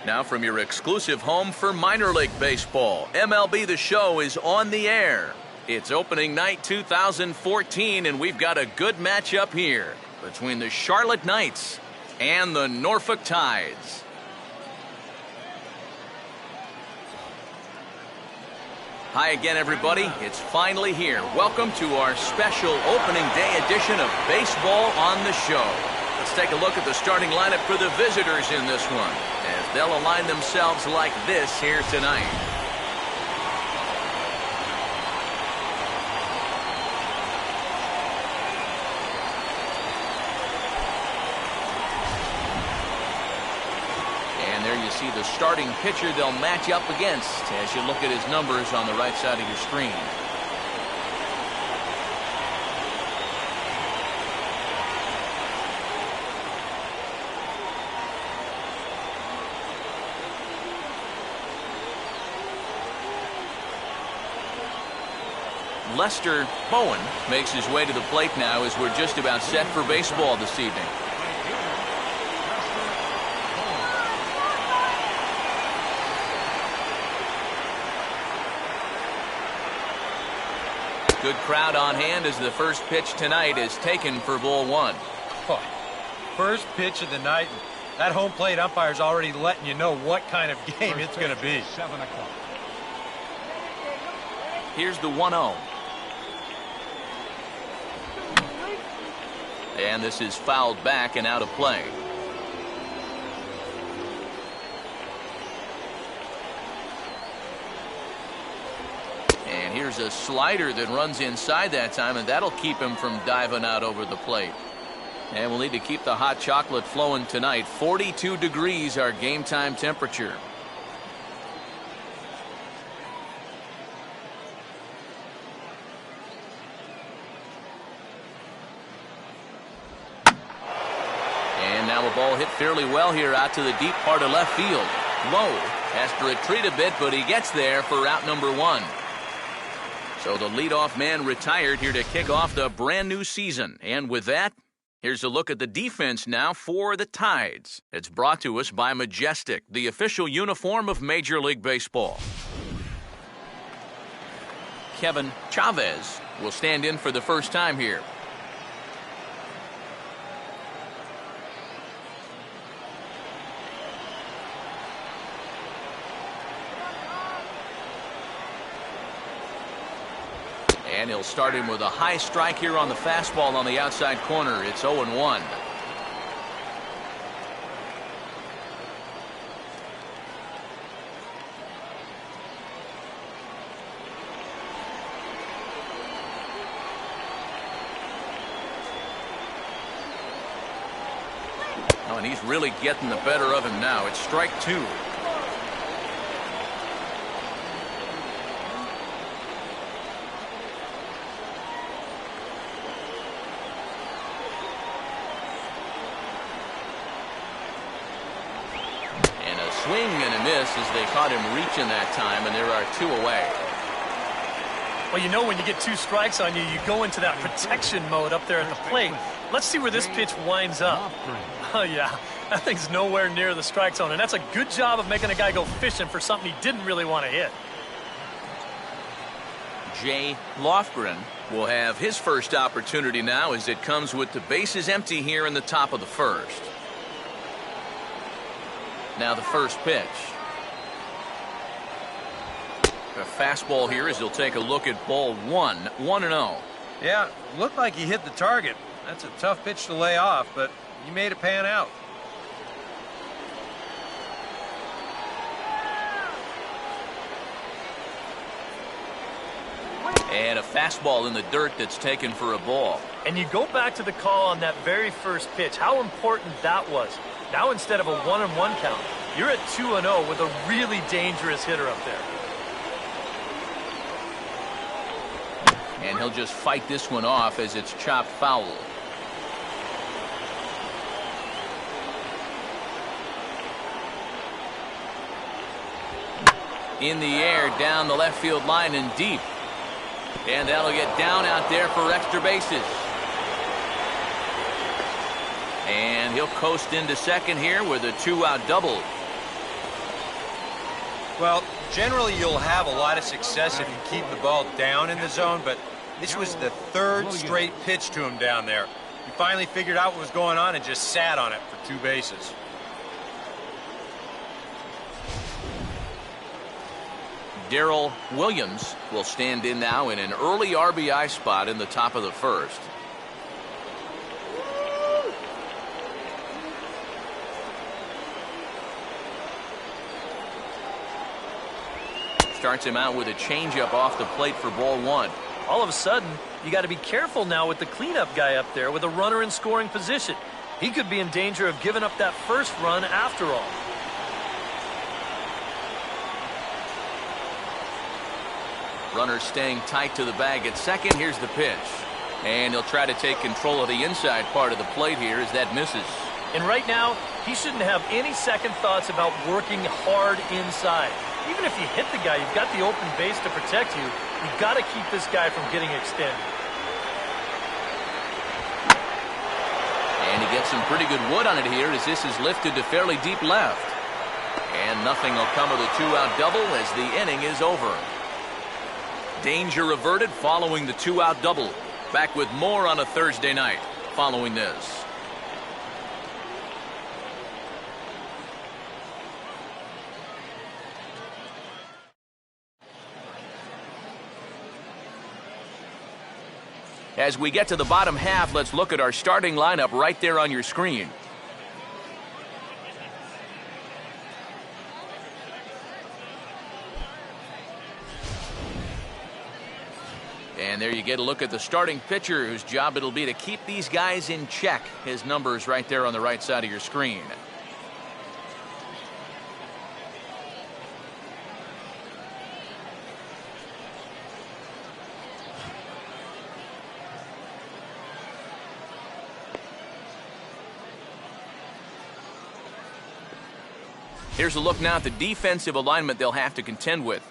Now from your exclusive home for minor league baseball, MLB The Show is on the air. It's opening night 2014, and we've got a good matchup here between the Charlotte Knights and the Norfolk Tides. Hi again, everybody. It's finally here. Welcome to our special opening day edition of Baseball on the Show. Let's take a look at the starting lineup for the visitors in this one, as they'll align themselves like this here tonight. And there you see the starting pitcher they'll match up against as you look at his numbers on the right side of your screen. Lester Bowen makes his way to the plate now as we're just about set for baseball this evening. Good crowd on hand as the first pitch tonight is taken for ball one. Oh, first pitch of the night. That home plate umpire's already letting you know what kind of game it's going to be. 7 o'clock. Here's the 1-0. And this is fouled back and out of play. And here's a slider that runs inside that time, and that'll keep him from diving out over the plate. And we'll need to keep the hot chocolate flowing tonight. 42 degrees our game time temperature. A ball hit fairly well here out to the deep part of left field. Low has to retreat a bit, but he gets there for out number one. So the leadoff man retired here to kick off the brand new season. And with that, here's a look at the defense now for the Tides. It's brought to us by Majestic, the official uniform of Major League Baseball. Kevin Chavez will stand in for the first time here. And he'll start him with a high strike here on the fastball on the outside corner. It's 0-1. Oh, and he's really getting the better of him now. It's strike two. Swing and a miss as they caught him reaching that time, and there are two away. Well, you know, when you get two strikes on you, you go into that protection mode up there at the plate. Let's see where this pitch winds up. Oh, yeah, that thing's nowhere near the strike zone, and that's a good job of making a guy go fishing for something he didn't really want to hit. Jay Lofgren will have his first opportunity now as it comes with the bases empty here in the top of the first. Now the first pitch. A fastball here as he'll take a look at ball one. 1-0. Yeah, looked like he hit the target. That's a tough pitch to lay off, but he made it pan out. And a fastball in the dirt that's taken for a ball. And you go back to the call on that very first pitch, how important that was. Now instead of a 1-1 count, you're at 2-0 with a really dangerous hitter up there. And he'll just fight this one off as it's chopped foul. In the air, down the left field line and deep. And that'll get down out there for extra bases. And he'll coast into second here with a 2-out double. Generally, you'll have a lot of success if you keep the ball down in the zone, but this was the third straight pitch to him down there. He finally figured out what was going on and just sat on it for 2 bases. Darrell Williams will stand in now in an early RBI spot in the top of the first. Starts him out with a changeup off the plate for ball 1. All of a sudden, you got to be careful now with the cleanup guy up there with a runner in scoring position. He could be in danger of giving up that first run after all. Runner staying tight to the bag at second. Here's the pitch. And he'll try to take control of the inside part of the plate here as that misses. And right now, he shouldn't have any second thoughts about working hard inside. Even if you hit the guy, you've got the open base to protect you. You've got to keep this guy from getting extended. And he gets some pretty good wood on it here as this is lifted to fairly deep left. And nothing will come of the 2-out double as the inning is over. Danger averted following the 2-out double. Back with more on a Thursday night following this. As we get to the bottom half, let's look at our starting lineup right there on your screen. And there you get a look at the starting pitcher whose job it'll be to keep these guys in check. His numbers right there on the right side of your screen. Here's a look now at the defensive alignment they'll have to contend with.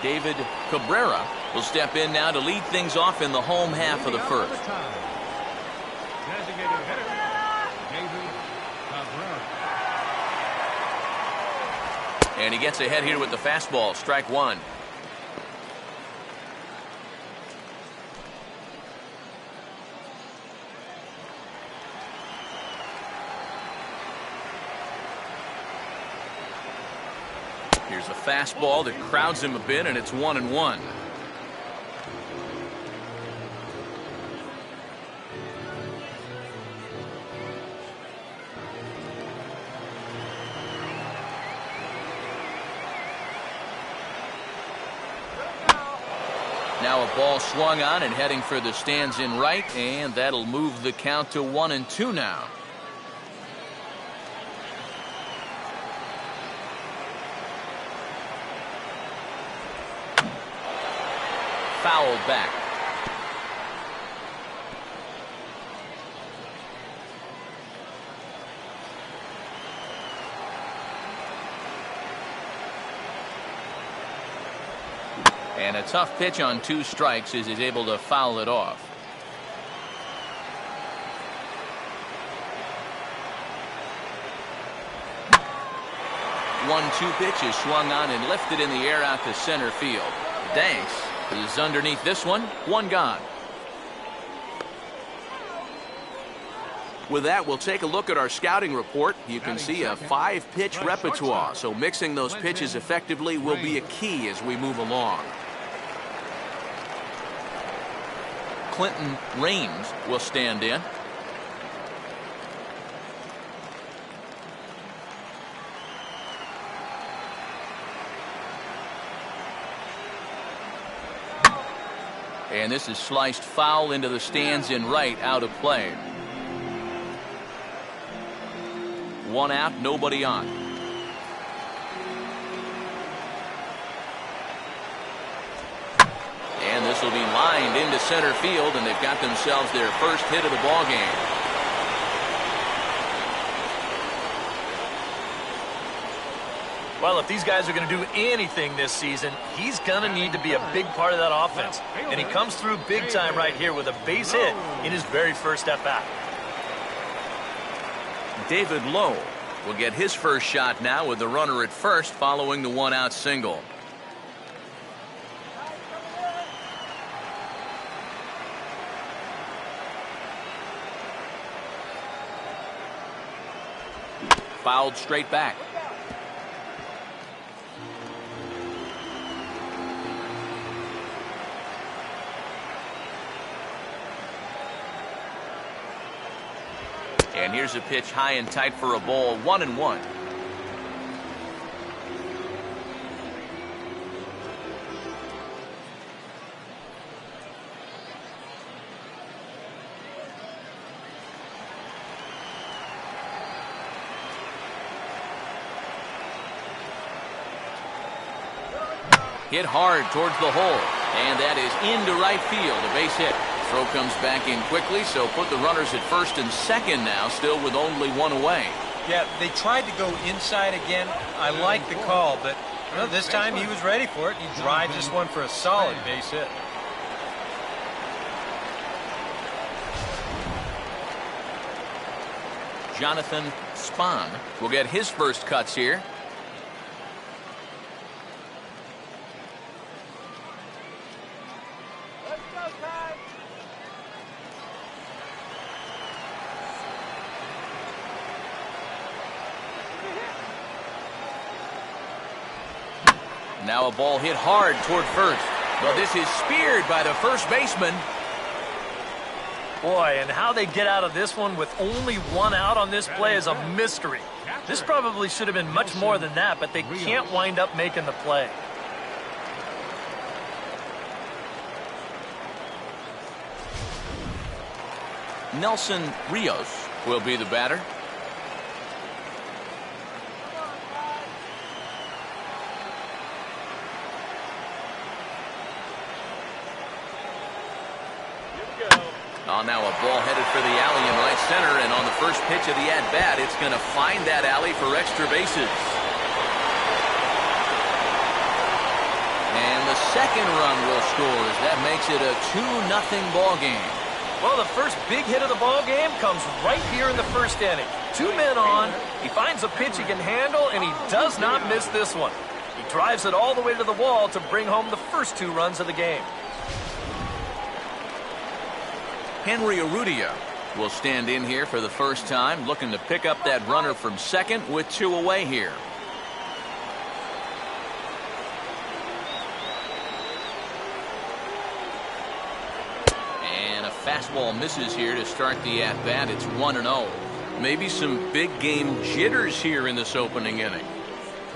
David Cabrera will step in now to lead things off in the home half of the first. Designated hitter, David Cabrera. And he gets ahead here with the fastball, strike 1. Here's a fastball that crowds him a bit, and it's 1-1. Now a ball swung on and heading for the stands in right, and that'll move the count to 1-2 now. Fouled back. And a tough pitch on 2 strikes as he's able to foul it off. One-two pitch is swung on and lifted in the air out to center field. Danks is underneath this one. 1 gone. With that, we'll take a look at our scouting report. You can see a 5-pitch repertoire, so mixing those pitches effectively will be a key as we move along. Clinton Raines will stand in. And this is sliced foul into the stands in right, out of play. 1 out, nobody on. And this will be lined into center field, and they've got themselves their first hit of the ball game. Well, if these guys are going to do anything this season, he's going to need to be a big part of that offense. And he comes through big time right here with a base hit in his very first at-bat. David Lowe will get his first shot now with the runner at first following the one-out single. Fouled straight back. And here's a pitch high and tight for a ball, 1-1. Hit hard towards the hole, and that is into right field, a base hit. Throw comes back in quickly, so put the runners at first and second now, still with only one away. Yeah, they tried to go inside again. I like the call, but this time he was ready for it. He drives this one for a solid base hit. Jonathan Spahn will get his first cuts here. Now a ball hit hard toward first. Well, this is speared by the first baseman. Boy, and how they get out of this one with only one out on this play is a mystery. This probably should have been much more than that, but they can't wind up making the play. Nelson Rios will be the batter. Now a ball headed for the alley in right center, and on the first pitch of the at-bat, it's going to find that alley for extra bases. And the second run will score as that makes it a 2-0 ball game. Well, the first big hit of the ball game comes right here in the first inning. 2 men on, he finds a pitch he can handle, and he does not miss this one. He drives it all the way to the wall to bring home the first 2 runs of the game. Henry Urrutia will stand in here for the first time, looking to pick up that runner from second with 2 away here. And a fastball misses here to start the at-bat. It's 1-0. Maybe some big game jitters here in this opening inning.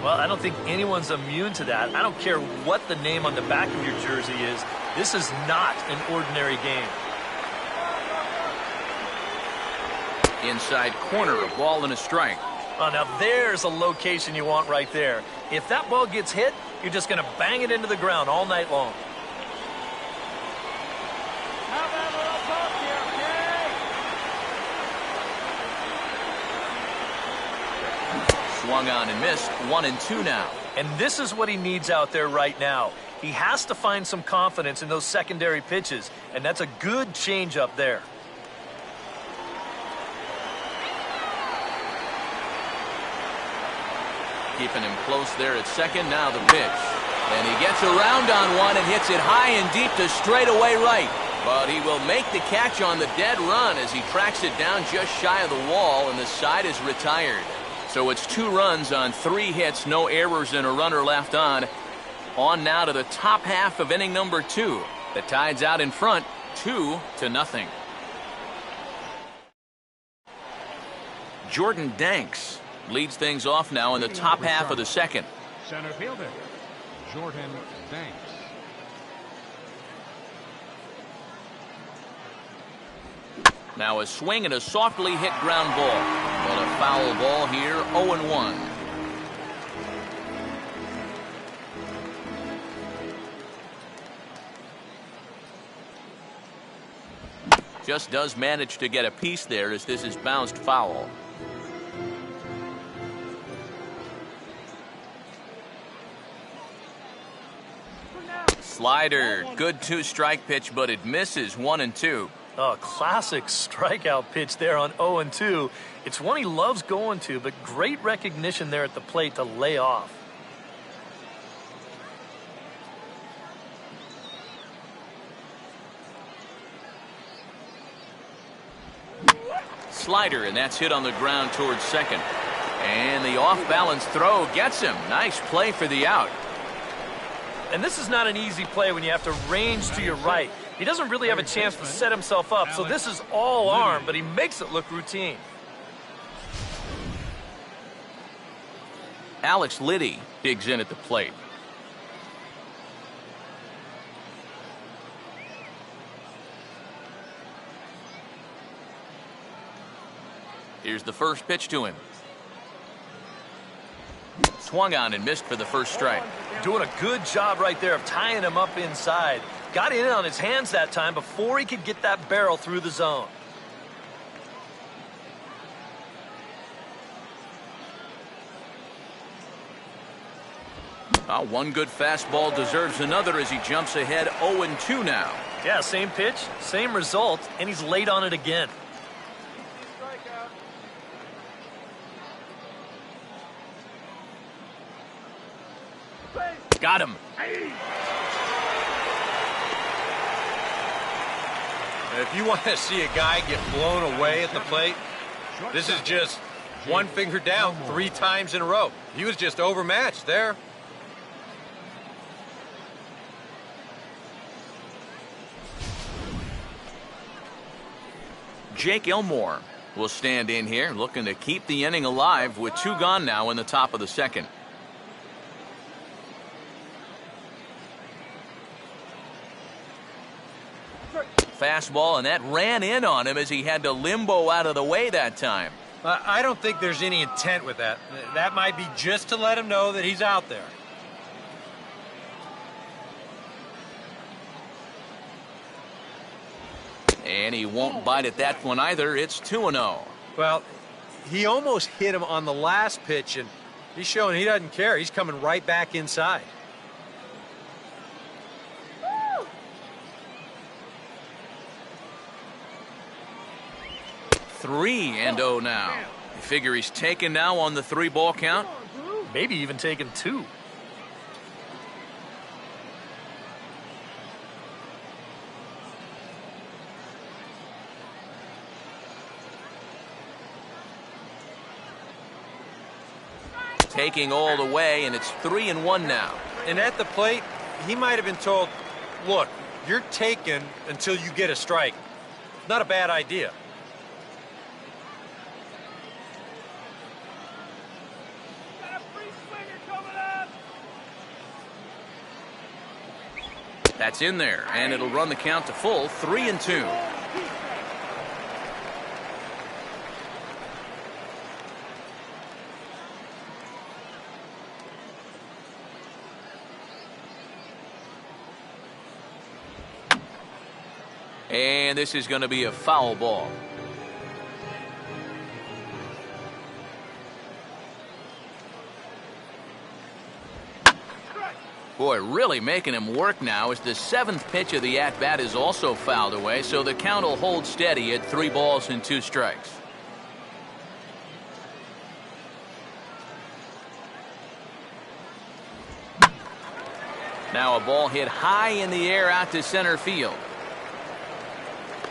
Well, I don't think anyone's immune to that. I don't care what the name on the back of your jersey is. This is not an ordinary game. Inside corner, a ball and a strike. Oh, now there's a location you want right there. If that ball gets hit, you're just going to bang it into the ground all night long. Swung on and missed, 1-2 now. And this is what he needs out there right now. He has to find some confidence in those secondary pitches, and that's a good change up there. Keeping him close there at second. Now the pitch. And he gets around on one and hits it high and deep to straightaway right. But he will make the catch on the dead run as he tracks it down just shy of the wall, and the side is retired. So it's 2 runs on 3 hits, no errors, and a runner left on. On now to the top half of inning number 2. The Tide's out in front, 2-0. Jordan Danks leads things off now in the top half of the second. Center fielder, Jordan Danks. Now a swing and a softly hit ground ball. But a foul ball here, 0-1. Just does manage to get a piece there as this is bounced foul. Slider, good two-strike pitch, but it misses 1-2. Oh, classic strikeout pitch there on 0-2. It's one he loves going to, but great recognition there at the plate to lay off. Slider, and that's hit on the ground towards second. And the off-balance throw gets him. Nice play for the out. And this is not an easy play when you have to range to your right. He doesn't really have a chance to set himself up, so this is all arm, but he makes it look routine. Alex Liddy digs in at the plate. Here's the first pitch to him. Swung on and missed for the first strike. Doing a good job right there of tying him up inside. Got in on his hands that time before he could get that barrel through the zone. One good fastball deserves another as he jumps ahead 0-2 now. Yeah, same pitch, same result, and he's late on it again. Got him. If you want to see a guy get blown away at the plate, this is just one finger down 3 times in a row. He was just overmatched there. Jake Elmore will stand in here looking to keep the inning alive with 2 gone now in the top of the second. Fastball, and that ran in on him as he had to limbo out of the way that time. I don't think there's any intent with that. That might be just to let him know that he's out there. And he won't bite at that one either. It's 2-0. Well, he almost hit him on the last pitch, and he's showing he doesn't care. He's coming right back inside. Three and 0 now. You figure he's taken now on the 3-ball count? Maybe even taken 2. Taking all the way, and it's 3-1 now. And at the plate, he might have been told, look, you're taken until you get a strike. Not a bad idea. That's in there, and it'll run the count to full 3-2. And this is going to be a foul ball. Boy, really making him work now as the 7th pitch of the at-bat is also fouled away, so the count will hold steady at 3 balls and 2 strikes. Now a ball hit high in the air out to center field.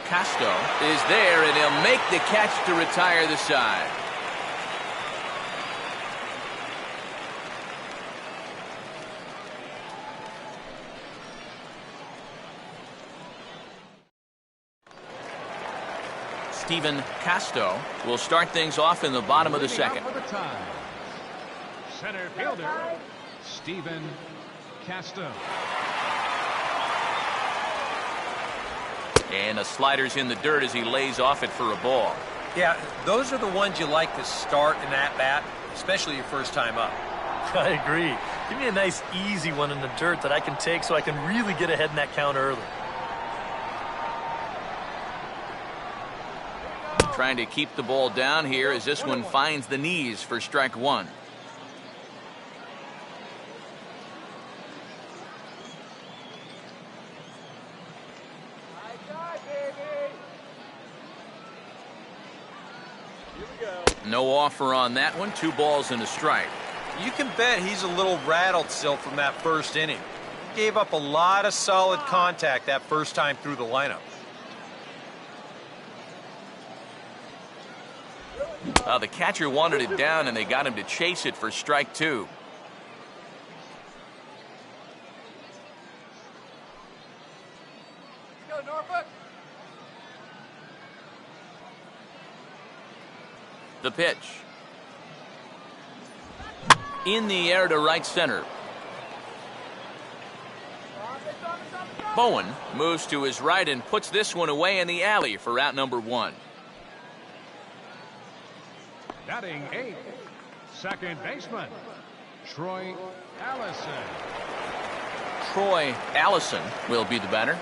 Castro is there, and he'll make the catch to retire the side. Stephen Castro will start things off in the bottom of the second. Center fielder, Stephen Castro. And the slider's in the dirt as he lays off it for a ball. Yeah, those are the ones you like to start in that bat, especially your first time up. I agree. Give me a nice easy one in the dirt that I can take so I can really get ahead in that count early. Trying to keep the ball down here as this one finds the knees for strike 1. No offer on that one. 2 balls and a strike. You can bet he's a little rattled still from that first inning. He gave up a lot of solid contact that first time through the lineup. The catcher wanted it down, and they got him to chase it for strike 2. Let's go, Norfolk. The pitch. In the air to right center. Bowen moves to his right and puts this one away in the alley for out number 1. Batting 8th, second baseman, Troy Allison. Troy Allison will be the batter.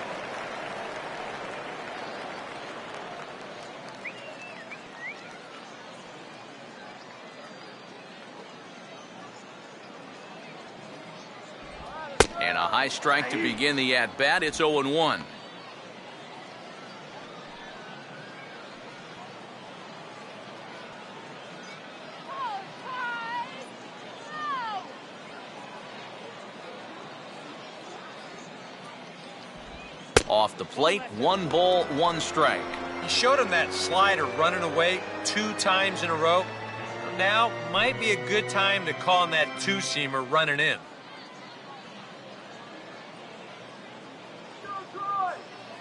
And a high strike to begin the at-bat. It's 0-1. Off the plate, 1 ball, 1 strike. He showed him that slider running away 2 times in a row. Now might be a good time to call him that 2-seamer running in.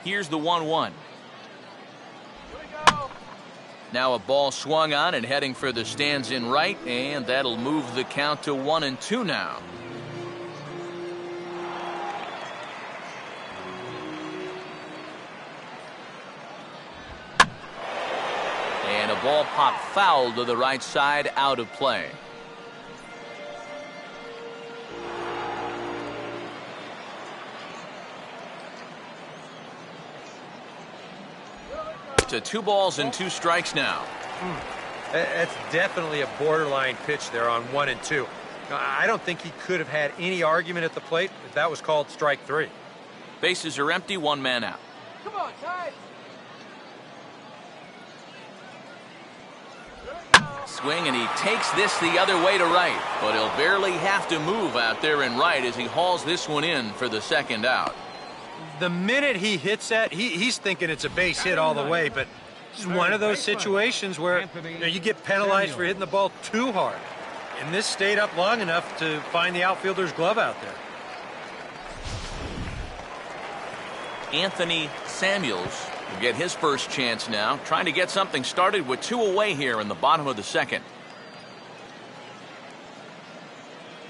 Here's the 1-1. Now a ball swung on and heading for the stands in right, and that'll move the count to 1-2 now. And a ball popped foul to the right side, out of play. To 2 balls and 2 strikes now. That's definitely a borderline pitch there on 1 and 2. I don't think he could have had any argument at the plate if that was called strike 3. Bases are empty, 1 man out. Come on, Ty. Swing, and he takes this the other way to right, but he'll barely have to move out there in right as he hauls this one in for the 2nd out. The minute he hits that, he's thinking it's a base hit all the way, but it's one of those situations where you get penalized for hitting the ball too hard. And this stayed up long enough to find the outfielder's glove out there. Anthony Samuels will get his first chance now, trying to get something started with 2 away here in the bottom of the 2nd.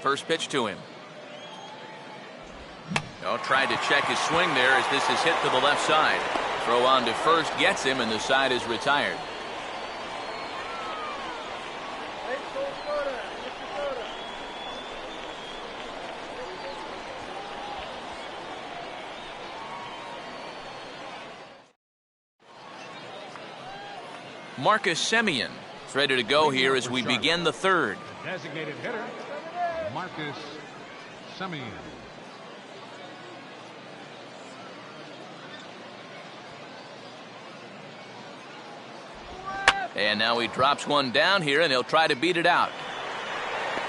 First pitch to him. Tried to check his swing there as this is hit to the left side. Throw on to first gets him, and the side is retired. Marcus Semien is ready to go here as we begin the 3rd. Designated hitter, Marcus Semien. And now he drops one down here, and he'll try to beat it out.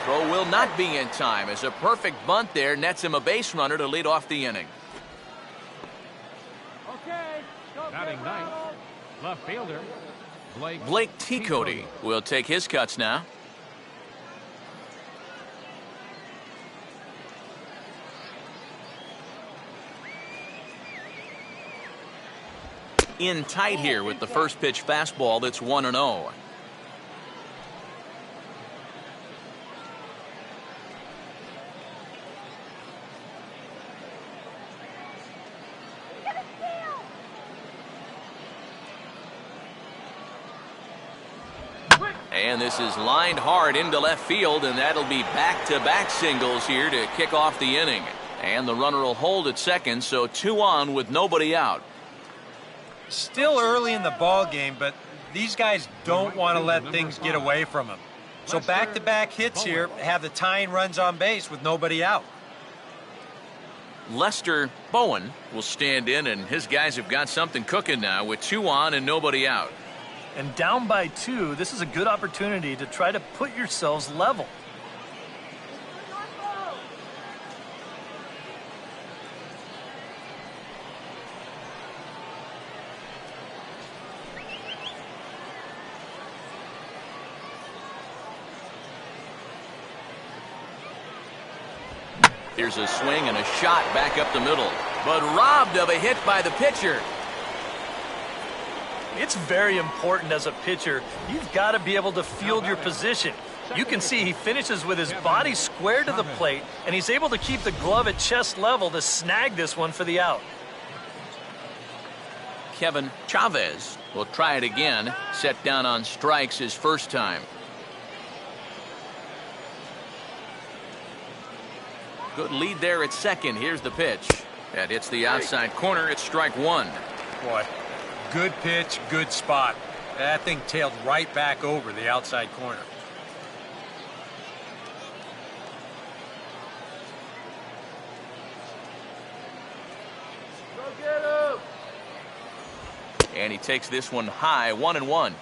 Throw will not be in time as a perfect bunt there nets him a base runner to lead off the inning. Okay. Batting 9th, left fielder, Blake T. will take his cuts now. In tight here with the first pitch fastball that's 1-0. And this is lined hard into left field, and that'll be back-to-back singles here to kick off the inning. And the runner will hold at 2nd, so 2 on with nobody out. Still early in the ball game, but these guys don't want to let things get away from them. So back-to-back hits here have the tying runs on base with nobody out. Lester Bowen will stand in, and his guys have got something cooking now with 2 on and nobody out. And down by 2, this is a good opportunity to try to put yourselves level. Here's a swing and a shot back up the middle, but robbed of a hit by the pitcher. It's very important as a pitcher. You've got to be able to field your position. You can see he finishes with his body square to the plate, and he's able to keep the glove at chest level to snag this one for the out. Kevin Chavez will try it again, set down on strikes his first time. Good lead there at second. Here's the pitch. That hits the outside corner. It's strike 1. Boy, good pitch, good spot. That thing tailed right back over the outside corner. And he takes this one high, 1-1.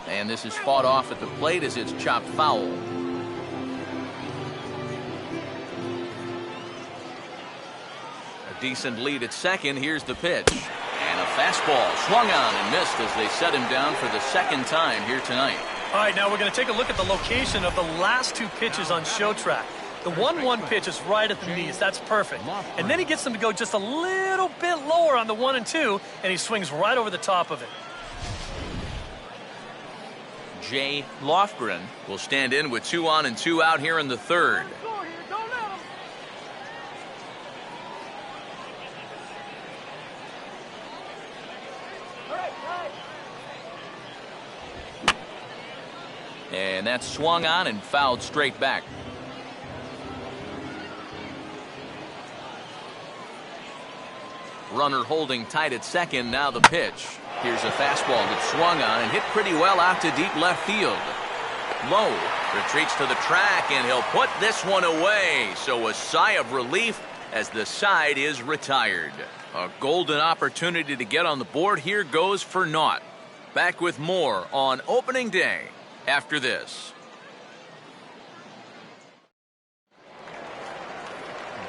And this is fought off at the plate as it's chopped foul. A decent lead at second. Here's the pitch. And a fastball swung on and missed as they set him down for the second time here tonight. All right, now we're going to take a look at the location of the last 2 pitches on show track. The 1-1 pitch is right at the knees. That's perfect. And then he gets them to go just a little bit lower on the 1 and 2, and he swings right over the top of it. Jay Lofgren will stand in with 2 on and 2 out here in the third. And that's swung on and fouled straight back. Runner holding tight at second. Now the pitch. Here's a fastball that swung on and hit pretty well out to deep left field. Lowe retreats to the track, and he'll put this one away. So a sigh of relief as the side is retired. A golden opportunity to get on the board here goes for naught. Back with more on opening day after this.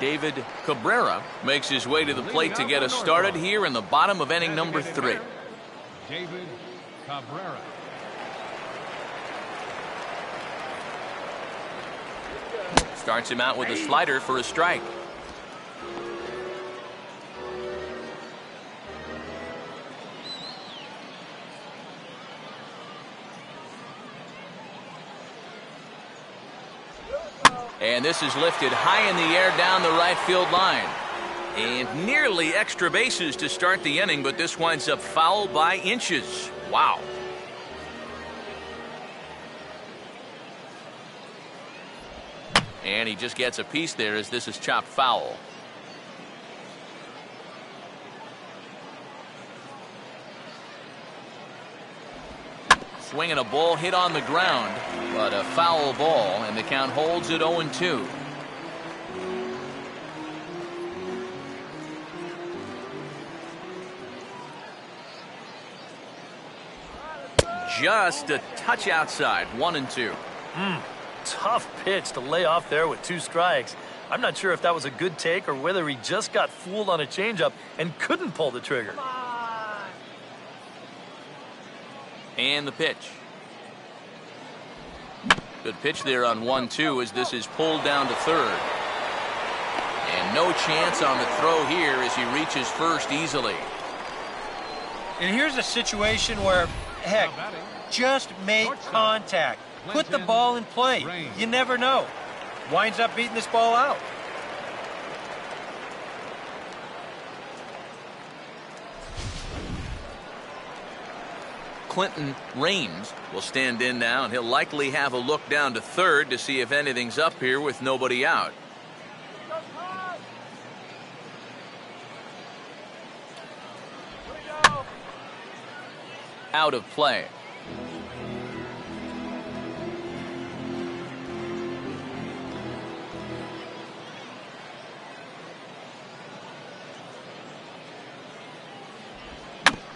David Cabrera makes his way to the plate to get us started here in the bottom of inning number 3. David Cabrera. Starts him out with a slider for a strike. And this is lifted high in the air down the right field line. And nearly extra bases to start the inning, but this winds up foul by inches. Wow. And he just gets a piece there as this is chopped foul. Swinging a ball hit on the ground, but a foul ball, and the count holds at 0-2. Just a touch outside, 1-2. Tough pitch to lay off there with 2 strikes. I'm not sure if that was a good take or whether he just got fooled on a changeup and couldn't pull the trigger. And the pitch. Good pitch there on 1-2 as this is pulled down to third. And no chance on the throw here as he reaches first easily. And here's a situation where, heck, just make contact. Put the ball in play. You never know. Winds up beating this ball out. Clinton Raines will stand in now, and he'll likely have a look down to third to see if anything's up here with nobody out. out of play.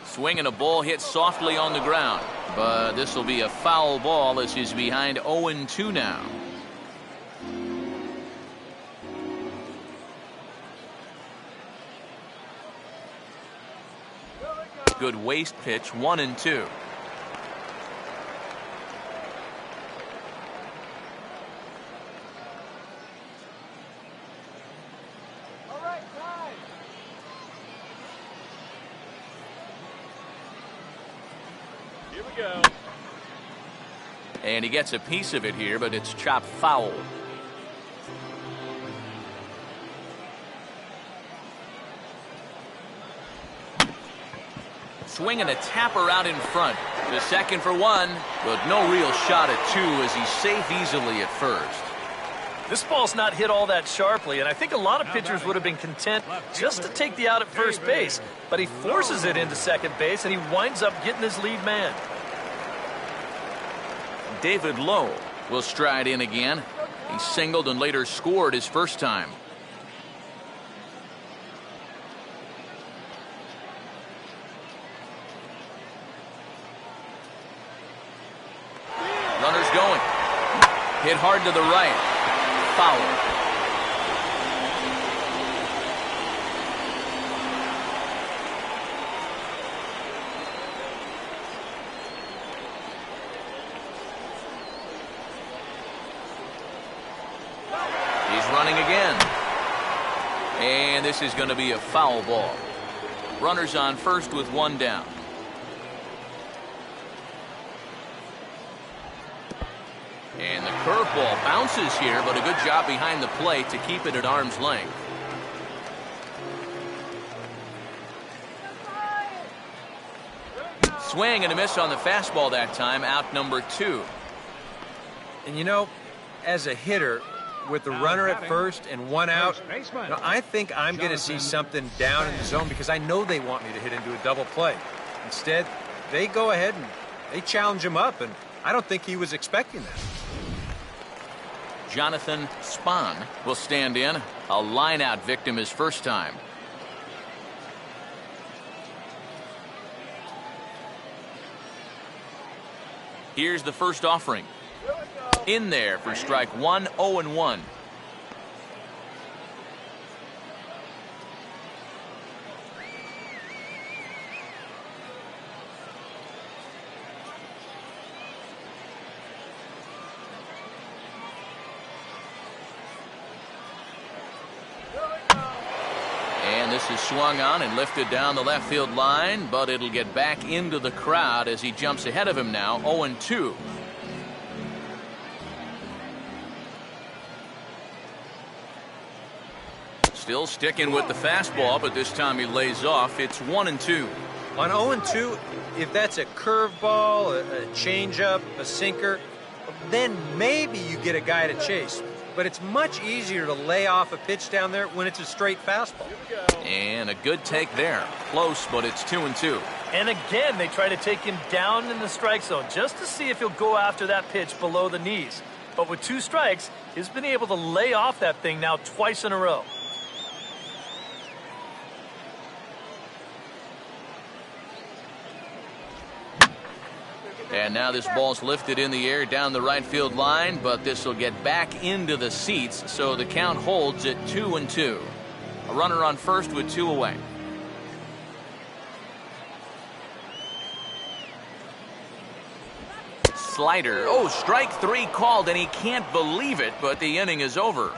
Swinging a ball hit softly on the ground, but this will be a foul ball as he's behind 0-2 now. Good waist pitch, 1-2. And he gets a piece of it here, but it's chopped foul. Swinging a tapper out in front. The second for one, but no real shot at two as he's safe easily at first. This ball's not hit all that sharply, and I think a lot of pitchers would have been content just to take the out at first base. But he forces it into second base, and he winds up getting his lead man. David Lowe will stride in again. He singled and later scored his first time. Runners going. Hit hard to the right. Foul. And this is going to be a foul ball. Runners on first with one down. And the curveball bounces here, but a good job behind the plate to keep it at arm's length. Swing and a miss on the fastball that time, out number 2. And you know, as a hitter, with the runner at first and one out, I think I'm going to see something down in the zone because I know they want me to hit into a double play. Instead, they go ahead and they challenge him up, and I don't think he was expecting that. Jonathan Spahn will stand in. A line-out victim his first time. Here's the first offering. In there for strike 1, 0-1. And this is swung on and lifted down the left field line, but it'll get back into the crowd as he jumps ahead of him now, 0-2. Still sticking with the fastball, but this time he lays off. It's 1-2. On 0-2, if that's a curveball, a changeup, a sinker, then maybe you get a guy to chase. But it's much easier to lay off a pitch down there when it's a straight fastball. And a good take there. Close, but it's 2-2. And again, they try to take him down in the strike zone just to see if he'll go after that pitch below the knees. But with 2 strikes, he's been able to lay off that thing now twice in a row. And now this ball's lifted in the air down the right field line, but this will get back into the seats, so the count holds at 2-2. A runner on first with 2 away. Slider. Oh, strike 3 called, and he can't believe it, but the inning is over.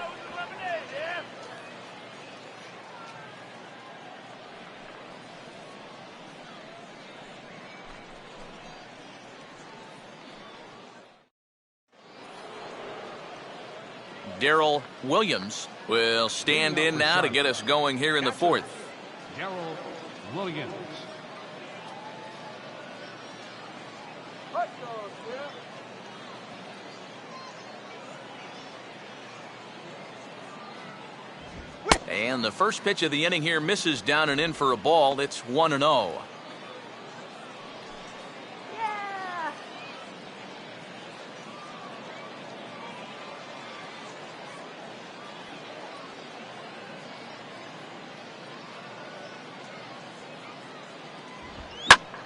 Darrell Williams will stand in now to get us going here in the 4th. Darrell Williams. And the first pitch of the inning here misses down and in for a ball. It's 1-0.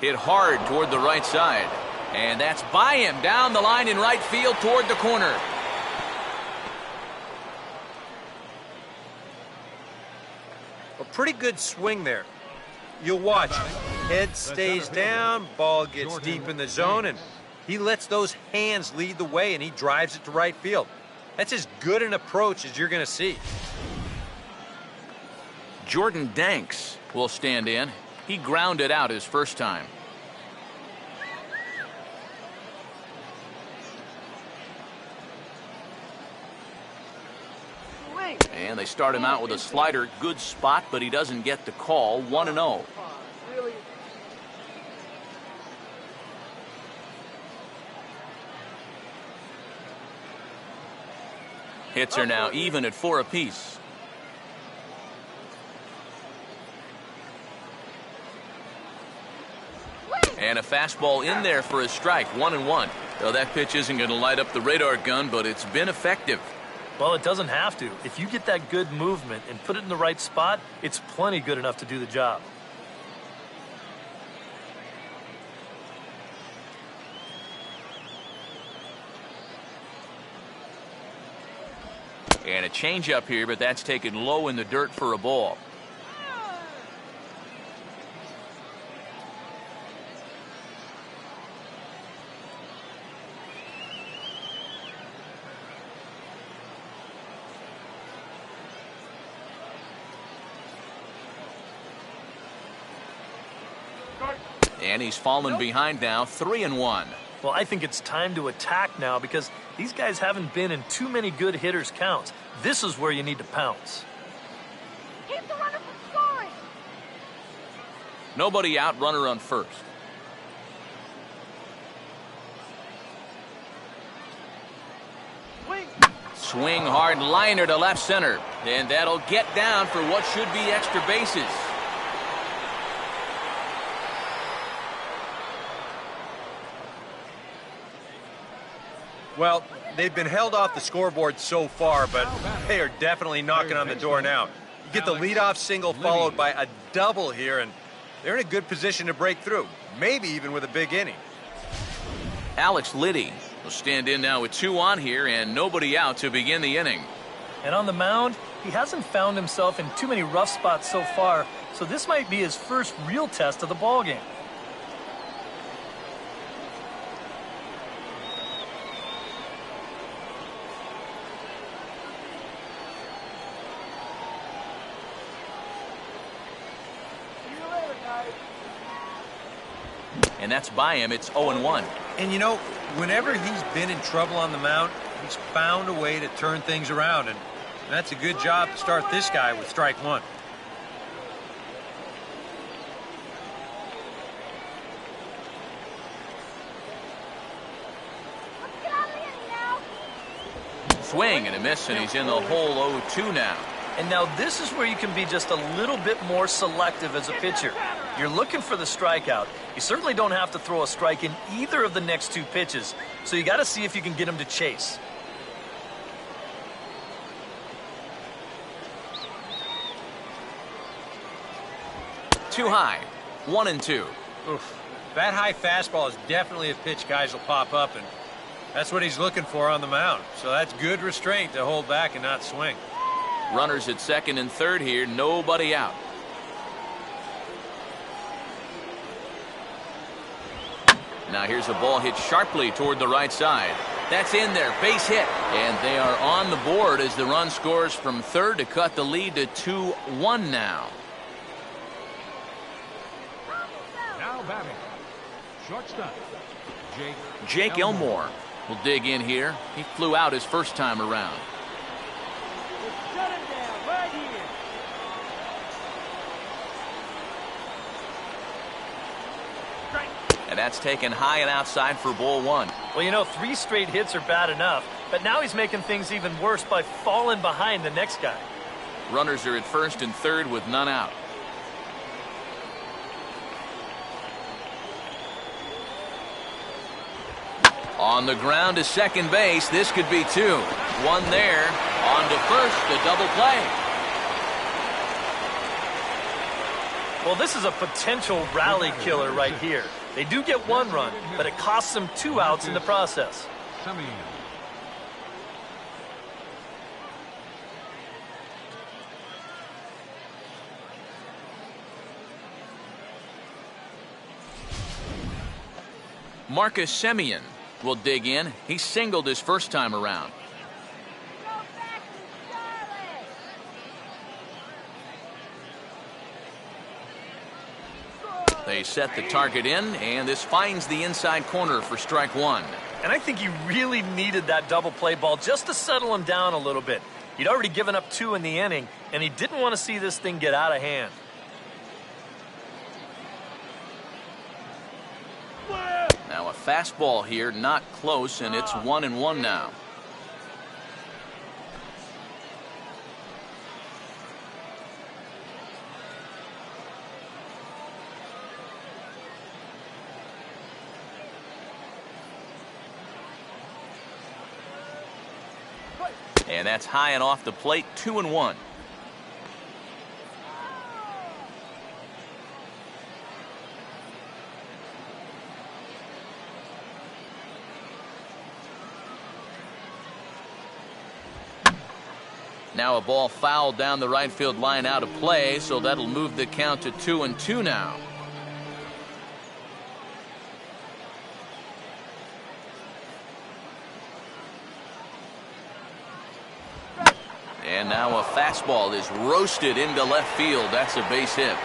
Hit hard toward the right side. And that's by him down the line in right field toward the corner. A pretty good swing there. You'll watch. Head stays down, ball gets deep in the zone, and he lets those hands lead the way, and he drives it to right field. That's as good an approach as you're going to see. Jordan Danks will stand in. He grounded out his first time. And they start him out with a slider. Good spot, but he doesn't get the call. 1-0. Hits are now even at 4 apiece. And a fastball in there for a strike. 1-1. So that pitch isn't going to light up the radar gun, but it's been effective. Well, it doesn't have to. If you get that good movement and put it in the right spot, it's plenty good enough to do the job. And a changeup here, but that's taken low in the dirt for a ball. And he's fallen behind now, 3-1. Well, I think it's time to attack now because these guys haven't been in too many good hitters' counts. This is where you need to pounce. Keep the runner from scoring. Nobody out, runner on first. Swing hard liner to left center. And that'll get down for what should be extra bases. Well, they've been held off the scoreboard so far, but they are definitely knocking on the door now. You get the leadoff single followed by a double here, and they're in a good position to break through, maybe even with a big inning. Alex Liddy will stand in now with 2 on here and nobody out to begin the inning. And on the mound, he hasn't found himself in too many rough spots so far, so this might be his first real test of the ballgame. And that's by him. It's 0-1. And you know, whenever he's been in trouble on the mound, he's found a way to turn things around, and that's a good job to start this guy with strike one. Let's get out of the inning now. Swing and a miss, and he's in the hole 0-2 now. And now this is where you can be just a little bit more selective as a pitcher. You're looking for the strikeout. You certainly don't have to throw a strike in either of the next 2 pitches, so you got to see if you can get him to chase. Too high. 1-2. Oof. That high fastball is definitely a pitch guys will pop up, and that's what he's looking for on the mound. So that's good restraint to hold back and not swing. Runners at second and third here. Nobody out. Now here's a ball hit sharply toward the right side. That's in there. Base hit. And they are on the board as the run scores from third to cut the lead to 2-1 now. Now batting, shortstop, Jake Elmore will dig in here. He flew out his first time around. Shut him down right here. And that's taken high and outside for ball 1. Well, you know, 3 straight hits are bad enough, but now he's making things even worse by falling behind the next guy. Runners are at first and third with none out. On the ground to second base. This could be 2. 1 there. On to first. The double play. Well, this is a potential rally killer right here. They do get one run, but it costs them 2 outs in the process. Semien. Marcus Semien will dig in. He singled his first time around. Go back to Charlotte. They set the target in, and this finds the inside corner for strike one. And I think he really needed that double play ball just to settle him down a little bit. He'd already given up 2 in the inning, and he didn't want to see this thing get out of hand. Now a fastball here, not close, and it's 1-1 now. And that's high and off the plate, 2-1. Now a ball fouled down the right field line out of play, so that'll move the count to 2-2 now. And now a fastball is roasted into left field. That's a base hit.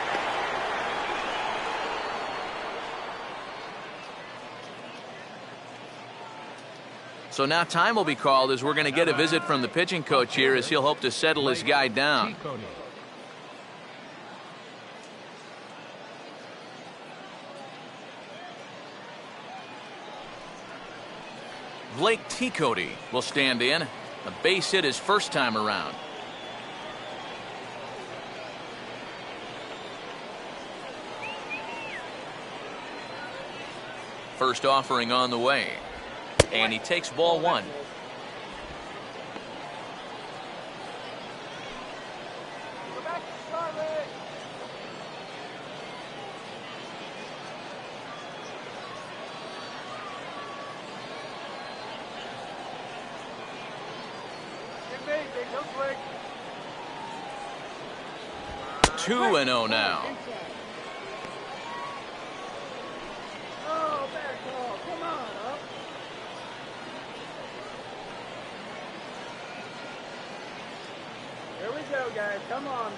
So now time will be called as we're going to get a visit from the pitching coach here as he'll hope to settle his guy down. Blake T-Cody will stand in. A base hit his first time around. First offering on the way. And he takes ball one. Go back to Charlotte. Get me, big, don't break. 2-0 now. Oh, back ball. Come on, up. Here we go, guys. Come on.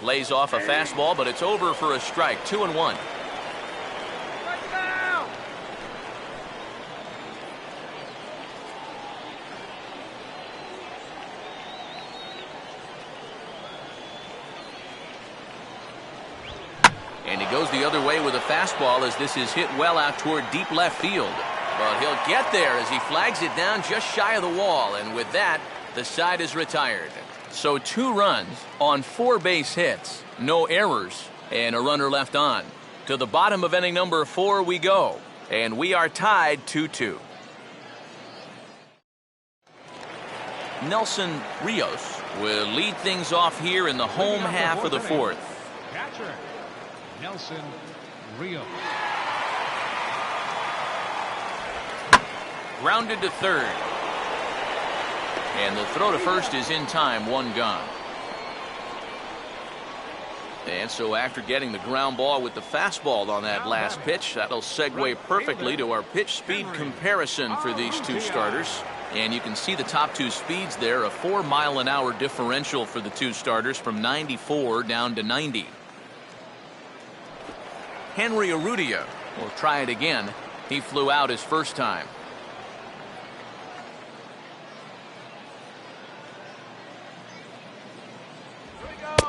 Lays off a fastball, but it's over for a strike. 2-1. Strike down. And he goes the other way with a fastball as this is hit well out toward deep left field. But he'll get there as he flags it down just shy of the wall. And with that, the side is retired. So 2 runs on 4 base hits, no errors, and a runner left on. To the bottom of inning number 4 we go. And we are tied 2-2. Nelson Rios will lead things off here in the home half of the 4th. Catcher, Nelson Rios. Grounded to third. And the throw to first is in time, 1 gone. And so after getting the ground ball with the fastball on that last pitch, that'll segue perfectly to our pitch speed comparison for these 2 starters. And you can see the top 2 speeds there, a 4-mile-an-hour differential for the 2 starters from 94 down to 90. Henry Urrutia will try it again. He flew out his first time.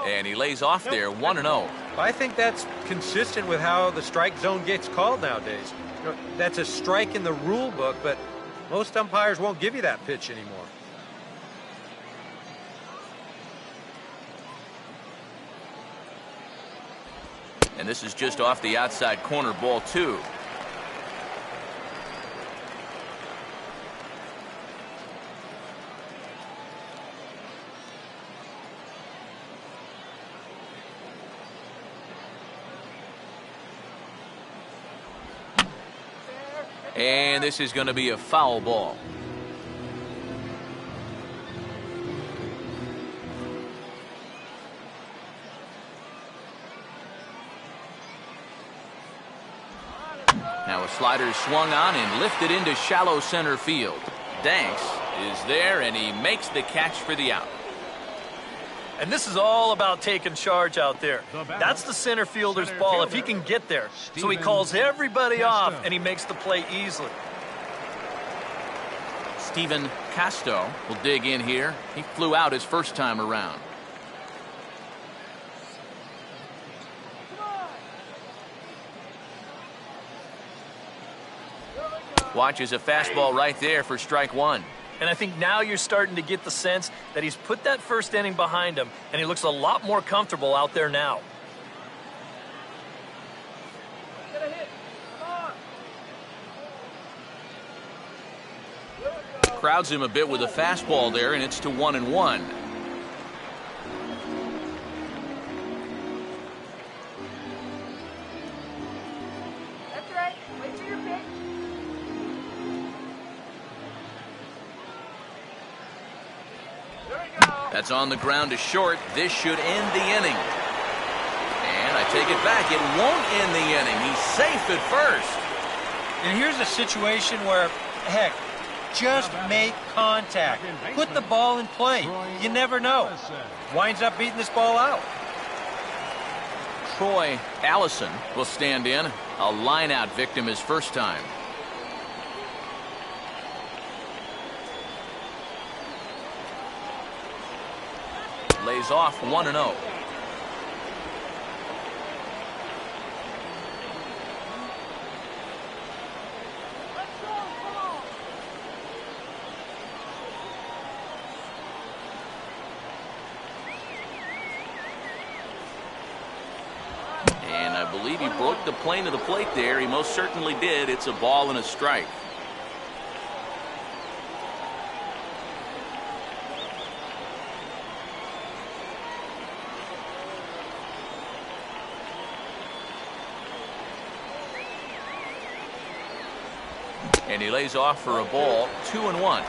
And he lays off there, 1-0. I think that's consistent with how the strike zone gets called nowadays. You know, that's a strike in the rule book, but most umpires won't give you that pitch anymore. And this is just off the outside corner, ball 2. And this is going to be a foul ball. Now a slider swung on and lifted into shallow center field. Danks is there, and he makes the catch for the out. And this is all about taking charge out there. That's the center fielder's ball if he can get there. So he calls everybody off, and he makes the play easily. Stephen Casto will dig in here. He flew out his first time around. Watches a fastball right there for strike one. And I think now you're starting to get the sense that he's put that first inning behind him, and he looks a lot more comfortable out there now. Get a hit. Come on. Crowds him a bit with a fastball there, and it's to 1-1. That's right. Wait till you're picked. There we go. That's on the ground to short. This should end the inning. And I take it back. It won't end the inning. He's safe at first. And here's a situation where, heck, just make contact. Put the ball in play. You never know. Winds up beating this ball out. Troy Allison will stand in. A line-out victim his first time. Lays off 1-0. And I believe he broke the plane of the plate there. He most certainly did. It's a ball and a strike. And he lays off for a ball, 2-1.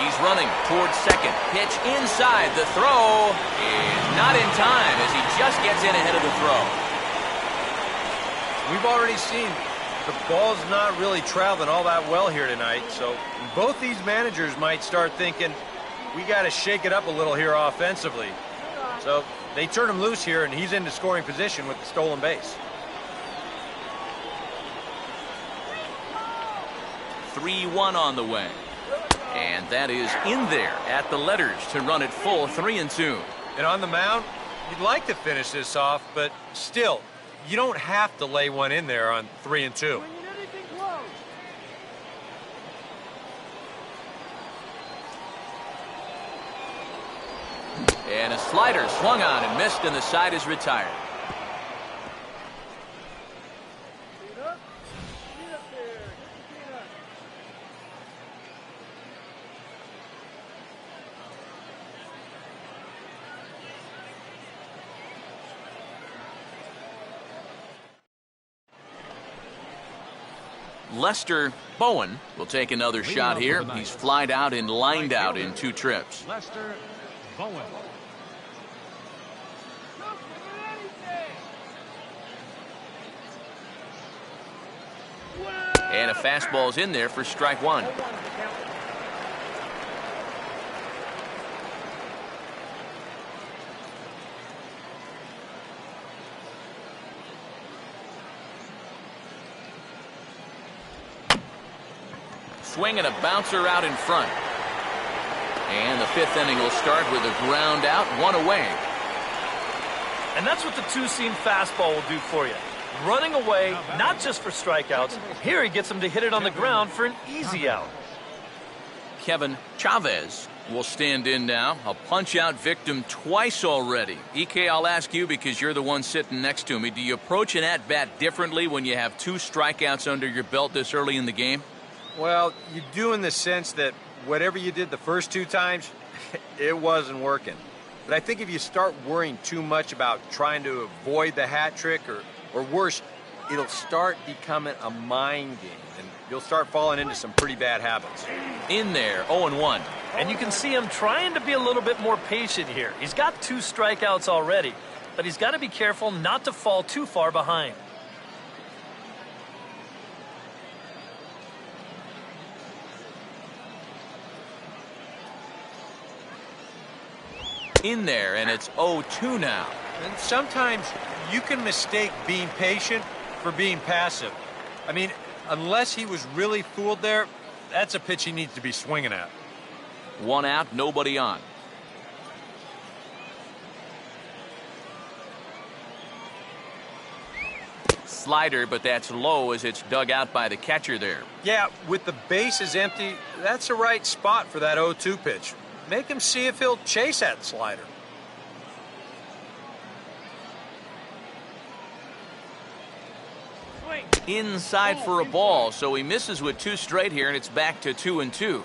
He's running towards second. Pitch inside. The throw is not in time as he just gets in ahead of the throw. We've already seen the ball's not really traveling all that well here tonight, so both these managers might start thinking, we got to shake it up a little here offensively. So they turn him loose here, and he's into scoring position with the stolen base. 3-1 on the way. And that is in there at the letters to run it full, 3-2. And on the mound, you'd like to finish this off, but still, you don't have to lay one in there on 3-2. When you need anything close. And a slider swung on and missed, and the side is retired. Clean up. Get up there. Get the clean up. Lester Bowen will take another shot off here. for the night. He's flied out and lined out in 2 trips. Lester Bowen. Don't give it anything. And a fastball's in there for strike one. Swing and a bouncer out in front. And the 5th inning will start with a ground out, 1 away. And that's what the two-seam fastball will do for you. Running away, not just for strikeouts. Here he gets him to hit it on the ground for an easy out. Kevin Chavez will stand in now. A punch-out victim twice already. EK, I'll ask you because you're the one sitting next to me. Do you approach an at-bat differently when you have 2 strikeouts under your belt this early in the game? Well, you do in the sense that whatever you did the first 2 times, it wasn't working. But I think if you start worrying too much about trying to avoid the hat trick or worse, it'll start becoming a mind game, and you'll start falling into some pretty bad habits. In there, 0-1. And you can see him trying to be a little bit more patient here. He's got 2 strikeouts already, but he's got to be careful not to fall too far behind. In there, and it's 0-2 now. And sometimes you can mistake being patient for being passive. I mean, unless he was really fooled there, that's a pitch he needs to be swinging at. 1 out, nobody on. Slider, but that's low as it's dug out by the catcher there. Yeah, with the bases empty, that's the right spot for that 0-2 pitch. Make him see if he'll chase that slider. Inside for a ball, so he misses with 2 straight here, and it's back to 2-2.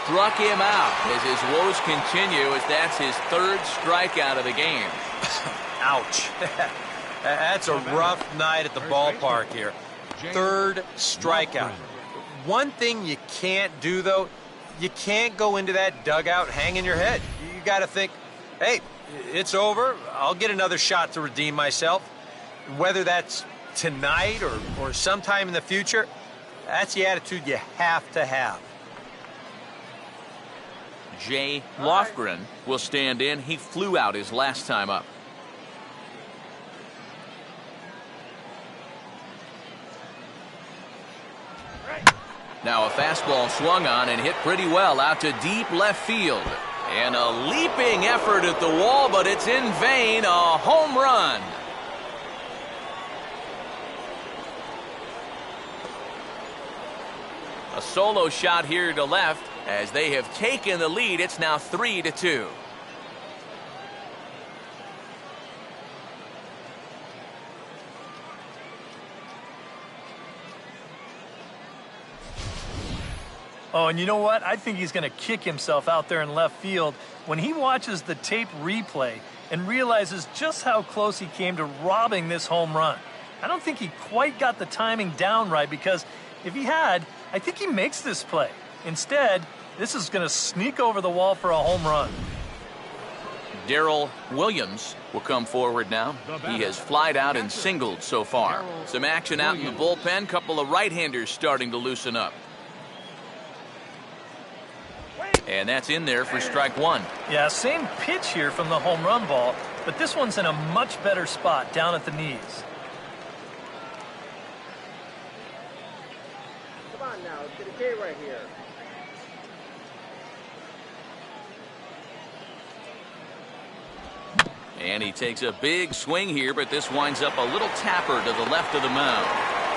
Struck him out as his woes continue, as that's his 3rd strikeout of the game. Ouch. That's a rough night at the ballpark here. 3rd strikeout. One thing you can't do, though, you can't go into that dugout hanging your head. You got to think, hey, it's over. I'll get another shot to redeem myself. Whether that's tonight or sometime in the future, that's the attitude you have to have. Jay Lofgren will stand in. He flew out his last time up. Now a fastball swung on and hit pretty well out to deep left field. And a leaping effort at the wall, but it's in vain. A home run. A solo shot here to left. As they have taken the lead, it's now 3-2. Oh, and you know what? I think he's going to kick himself out there in left field when he watches the tape replay and realizes just how close he came to robbing this home run. I don't think he quite got the timing down right, because if he had, I think he makes this play. Instead, this is going to sneak over the wall for a home run. Darrell Williams will come forward now. He has flied out and singled so far. Some action out in the bullpen. Couple of right-handers starting to loosen up. And that's in there for strike 1. Yeah, same pitch here from the home run ball, but this one's in a much better spot down at the knees. Come on now, let's get a K right here. And he takes a big swing here, but this winds up a little tapper to the left of the mound.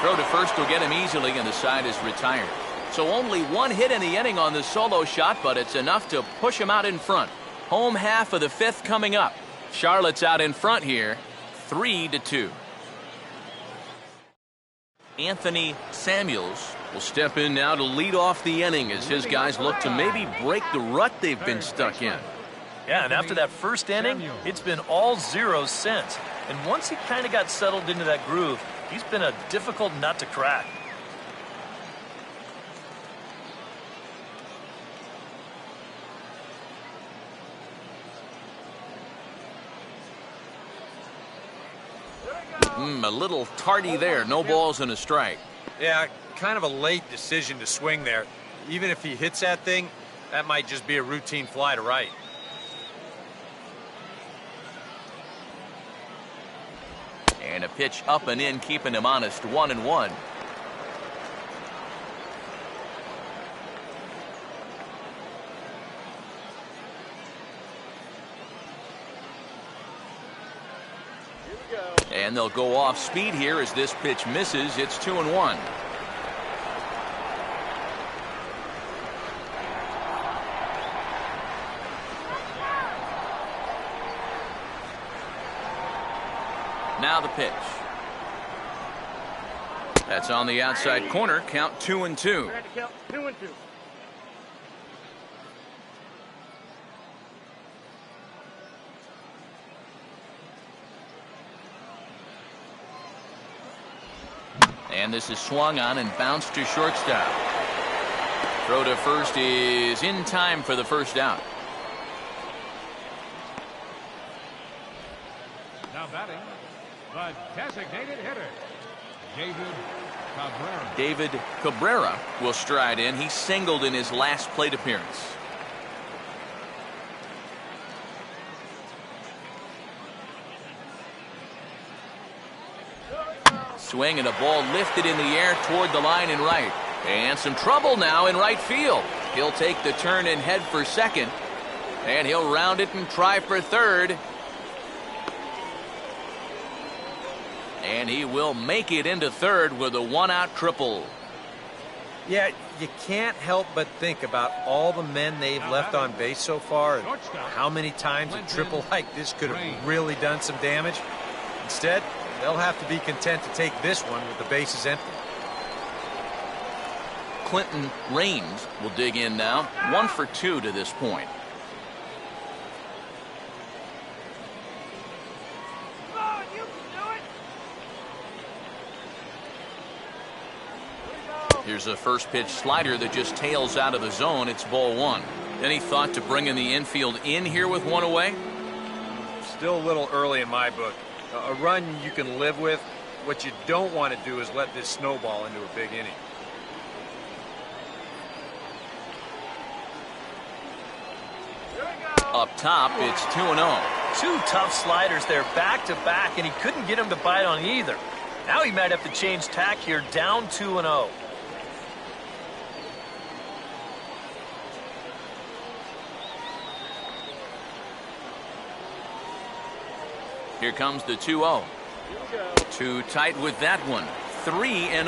Throw to first will get him easily, and the side is retired. So only 1 hit in the inning on the solo shot, but it's enough to push him out in front. Home half of the 5th coming up. Charlotte's out in front here, 3-2. Anthony Samuels will step in now to lead off the inning as his guys look to maybe break the rut they've been stuck in. Yeah, and after that first inning, it's been all zeros since. And once he kind of got settled into that groove, he's been a difficult nut to crack. A little tardy there. No balls and a strike. Yeah, kind of a late decision to swing there. Even if he hits that thing, that might just be a routine fly to right. And a pitch up and in, keeping him honest, 1-1. And they'll go off speed here as this pitch misses. It's 2-1. Now the pitch. That's on the outside corner. Count 2-2. Count 2-2. And this is swung on and bounced to shortstop. Throw to first is in time for the first out. Now batting, the designated hitter, David Cabrera. David Cabrera will stride in. He singled in his last plate appearance. Swing and a ball lifted in the air toward the line in right. And some trouble now in right field. He'll take the turn and head for second. And he'll round it and try for third. And he will make it into third with a one-out triple. Yeah, you can't help but think about all the men they've left on base so far and how many times a triple like this could have really done some damage. Instead, they'll have to be content to take this one with the bases empty. Clinton Raines will dig in now. 1 for 2 to this point. Come on, you can do it. Here's a first pitch slider that just tails out of the zone. It's ball 1. Any thought to bringing the infield in here with one away? Still a little early in my book. A run you can live with. What you don't want to do is let this snowball into a big inning. Up top, it's 2-0. Two tough sliders there back to back, and he couldn't get him to bite on either. Now he might have to change tack here, down 2-0. Here comes the 2-0. Too tight with that one. 3-0.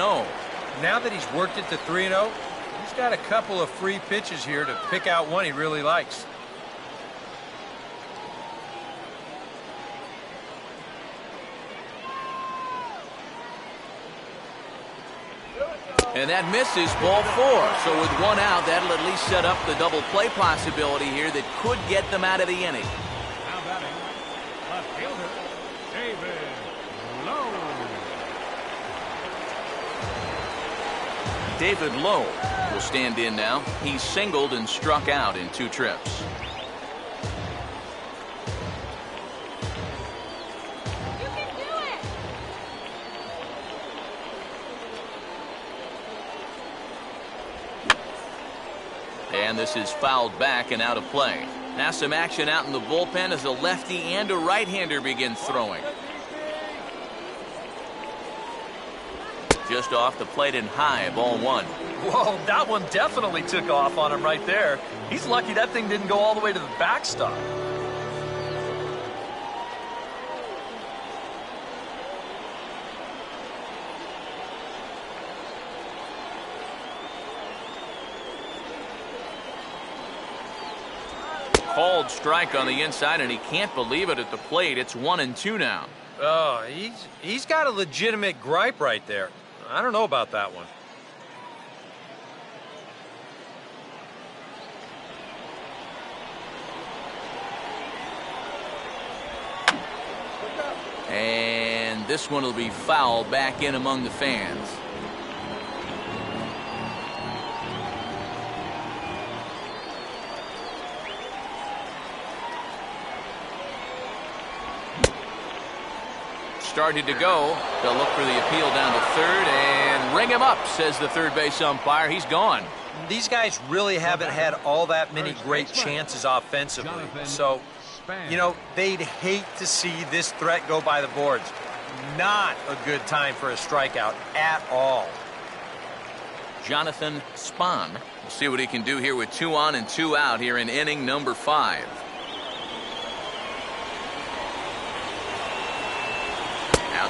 Now that he's worked it to 3-0, he's got a couple of free pitches here to pick out one he really likes. And that misses ball 4. So with one out, that'll at least set up the double play possibility here that could get them out of the inning. Now batting, left fielder, David Lowe. David Lowe will stand in now. He's singled and struck out in 2 trips. And this is fouled back and out of play. Now some action out in the bullpen as a lefty and a right-hander begin throwing. Just off the plate and high, ball 1. Whoa, that one definitely took off on him right there. He's lucky that thing didn't go all the way to the backstop. Called strike on the inside, and he can't believe it at the plate. It's 1-2 now. Oh, he's got a legitimate gripe right there. I don't know about that one. And this one will be fouled back in among the fans. Started to go. They'll look for the appeal down to third and ring him up, says the third base umpire. He's gone. These guys really haven't had all that many great chances offensively. So, you know, they'd hate to see this threat go by the boards. Not a good time for a strikeout at all. Jonathan Spahn. We'll see what he can do here with 2 on and 2 out here in inning number 5.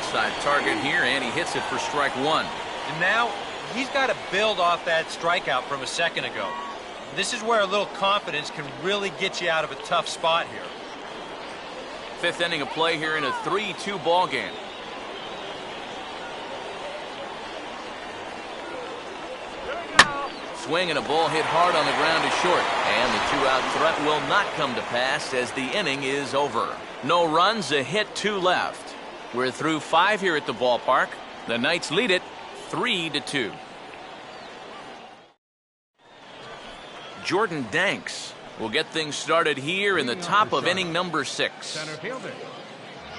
outside target here, and he hits it for strike one. And now he's got to build off that strikeout from a second ago. This is where a little confidence can really get you out of a tough spot here. Fifth inning of play here in a 3-2 ball game. Swing and a ball hit hard on the ground is short, and the two-out threat will not come to pass as the inning is over. No runs, a hit, 2 left. We're through 5 here at the ballpark. The Knights lead it 3-2. Jordan Danks will get things started here in the top of inning number 6. Center fielder,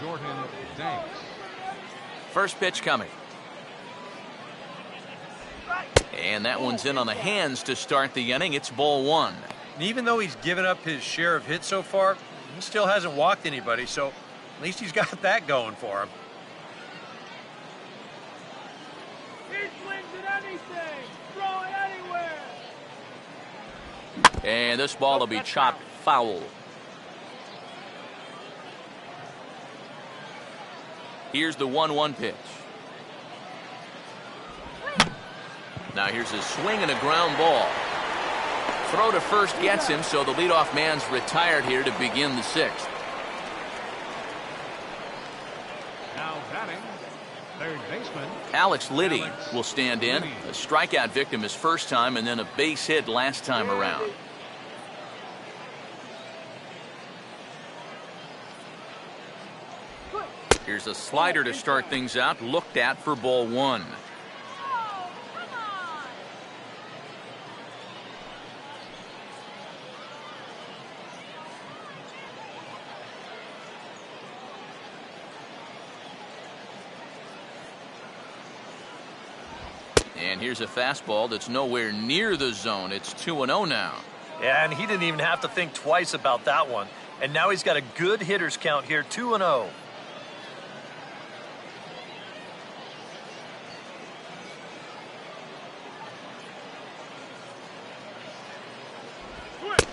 Jordan Danks. First pitch coming. And that one's in on the hands to start the inning. It's ball 1. And even though he's given up his share of hits so far, he still hasn't walked anybody, so at least he's got that going for him. He swings at anything. Throw it anywhere. And this ball will be chopped foul. Here's the 1-1 pitch. Now here's a swing and a ground ball. Throw to first gets him, so the leadoff man's retired here to begin the 6th. Now batting, third baseman, Alex Liddy will stand in. A strikeout victim his first time, and then a base hit last time around. Here's a slider to start things out, looked at for ball 1. And here's a fastball that's nowhere near the zone. It's 2-0 now. Yeah, and he didn't even have to think twice about that one. And now he's got a good hitter's count here, 2-0.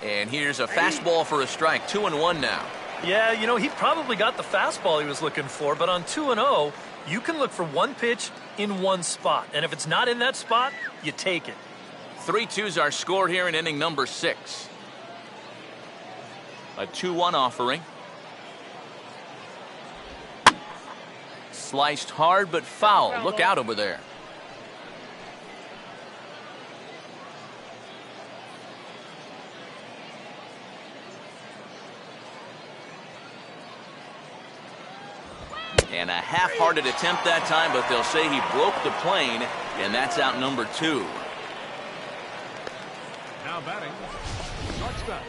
And here's a fastball for a strike. 2-1 now. Yeah, you know, he probably got the fastball he was looking for, but on 2-0, you can look for one pitch in one spot. And if it's not in that spot, you take it. 3-2's our score here in inning number 6. A 2-1 offering. Sliced hard but foul. Look out over there. And a half-hearted attempt that time, but they'll say he broke the plane, and that's out number 2. now batting, shortstop.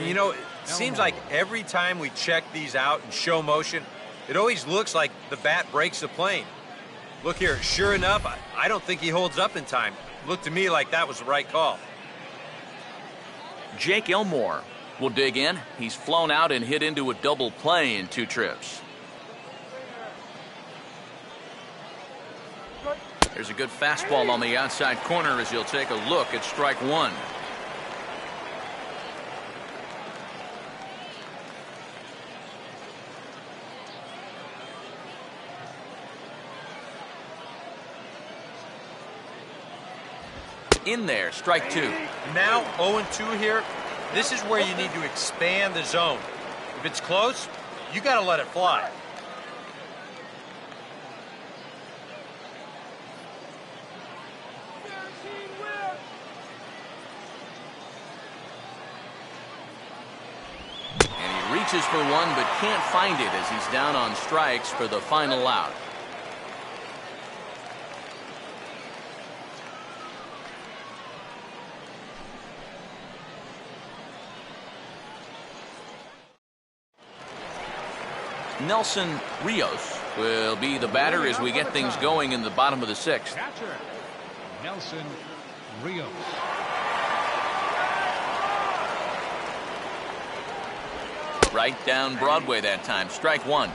You know, it seems like every time we check these out in show motion, it always looks like the bat breaks the plane. Look here, sure enough, I don't think he holds up in time. Looked to me like that was the right call. Jake Elmore will dig in. He's flown out and hit into a double play in 2 trips. There's a good fastball on the outside corner as he'll take a look at strike 1. In there, strike 2. Now 0-2 here. This is where you need to expand the zone. If it's close, you got to let it fly. And he reaches for one but can't find it as he's down on strikes for the final out. Nelson Rios will be the batter as we get things going in the bottom of the 6th. Catcher, Nelson Rios. Right down Broadway that time. Strike 1. 0-1.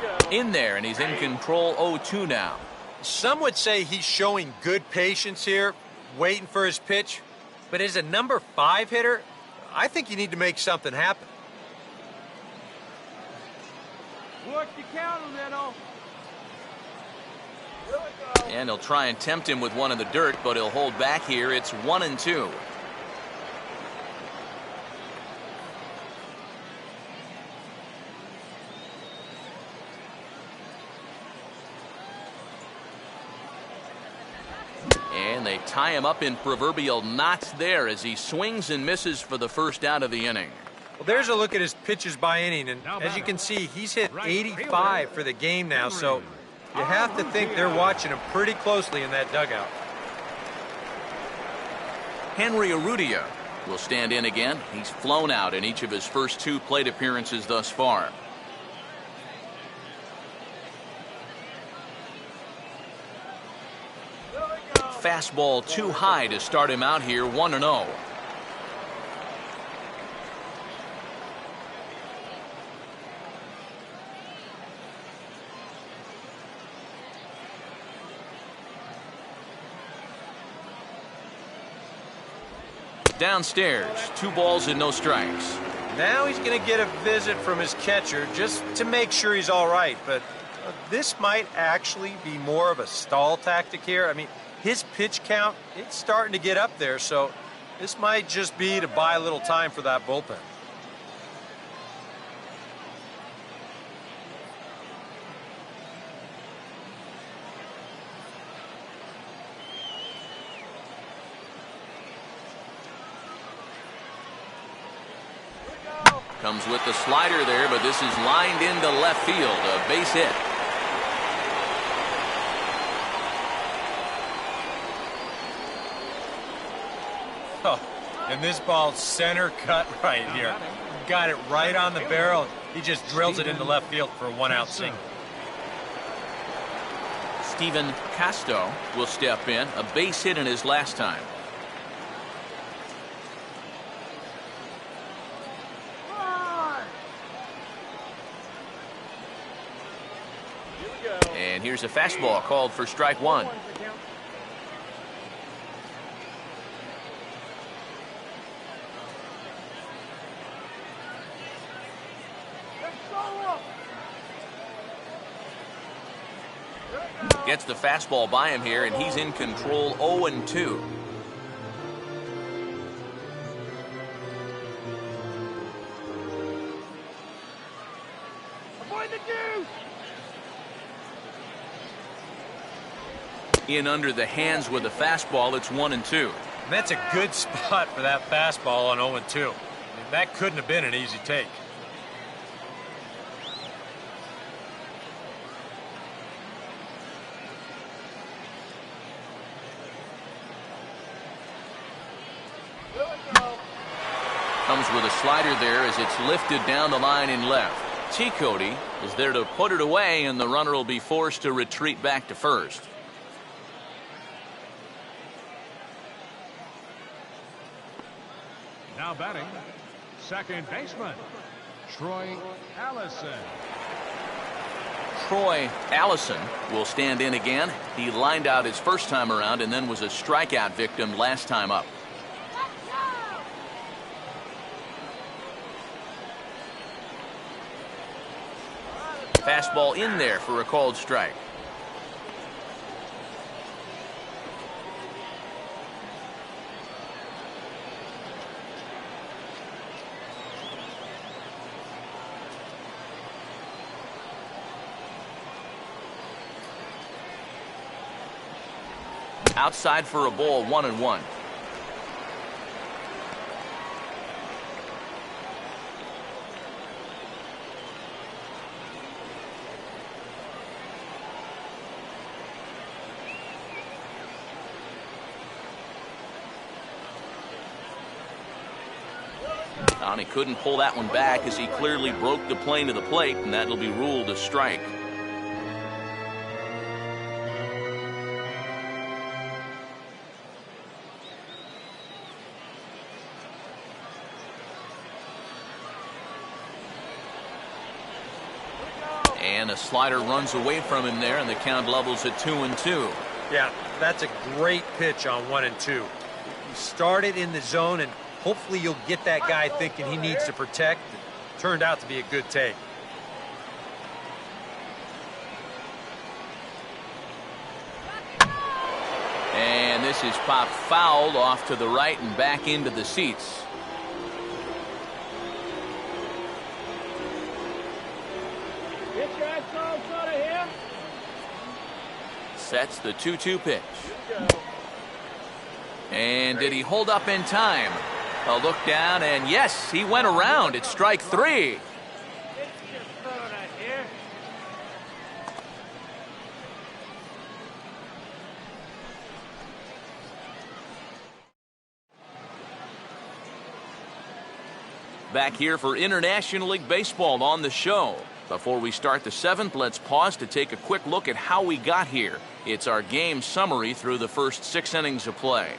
Go. In there, and he's in control 0-2 now. Some would say he's showing good patience here, waiting for his pitch. But as a number 5 hitter, I think you need to make something happen. Work the count on that, all. And he'll try and tempt him with one in the dirt, but he'll hold back here. It's 1-2. And they tie him up in proverbial knots there as he swings and misses for the first out of the inning. Well, there's a look at his pitches by inning, and as you can see, he's hit 85 for the game now, so you have to think they're watching him pretty closely in that dugout. Henry Urrutia will stand in again. He's flown out in each of his first 2 plate appearances thus far. Fastball too high to start him out here, 1-0. Downstairs, 2 balls and no strikes. Now he's going to get a visit from his catcher just to make sure he's all right, but this might actually be more of a stall tactic here. I mean, his pitch count, it's starting to get up there, so this might just be to buy a little time for that bullpen. Comes with the slider there, but this is lined into left field. A base hit. Oh, and this ball's center cut right here. Got it right on the barrel. He just drills it into left field for a 1-out single. Stephen Casto will step in. A base hit in his last time. And here's a fastball called for strike 1. Gets the fastball by him here, and he's in control 0-2. Avoid the juice! In under the hands with the fastball, it's 1-2. And that's a good spot for that fastball on 0-2. I mean, that couldn't have been an easy take. Comes with a slider there as it's lifted down the line in left. Chikoti is there to put it away, and the runner will be forced to retreat back to first. Now batting, second baseman, Troy Allison. Troy Allison will stand in again. He lined out his first time around and then was a strikeout victim last time up. Fastball in there for a called strike. Outside for a ball, 1-1. And he couldn't pull that one back as he clearly broke the plane of the plate, and that'll be ruled a strike. And a slider runs away from him there, and the count levels at 2-2. Yeah, that's a great pitch on 1-2. You start it in the zone, and hopefully you'll get that guy thinking he needs to protect. It turned out to be a good take. And this is popped fouled off to the right and back into the seats. Get your eyes on front of him. Sets the 2-2 pitch. And did he hold up in time? A look down, and yes, he went around. It's strike 3. Get your phone out here. Back here for International League Baseball on the show. Before we start the 7th, let's pause to take a quick look at how we got here. It's our game summary through the first 6 innings of play.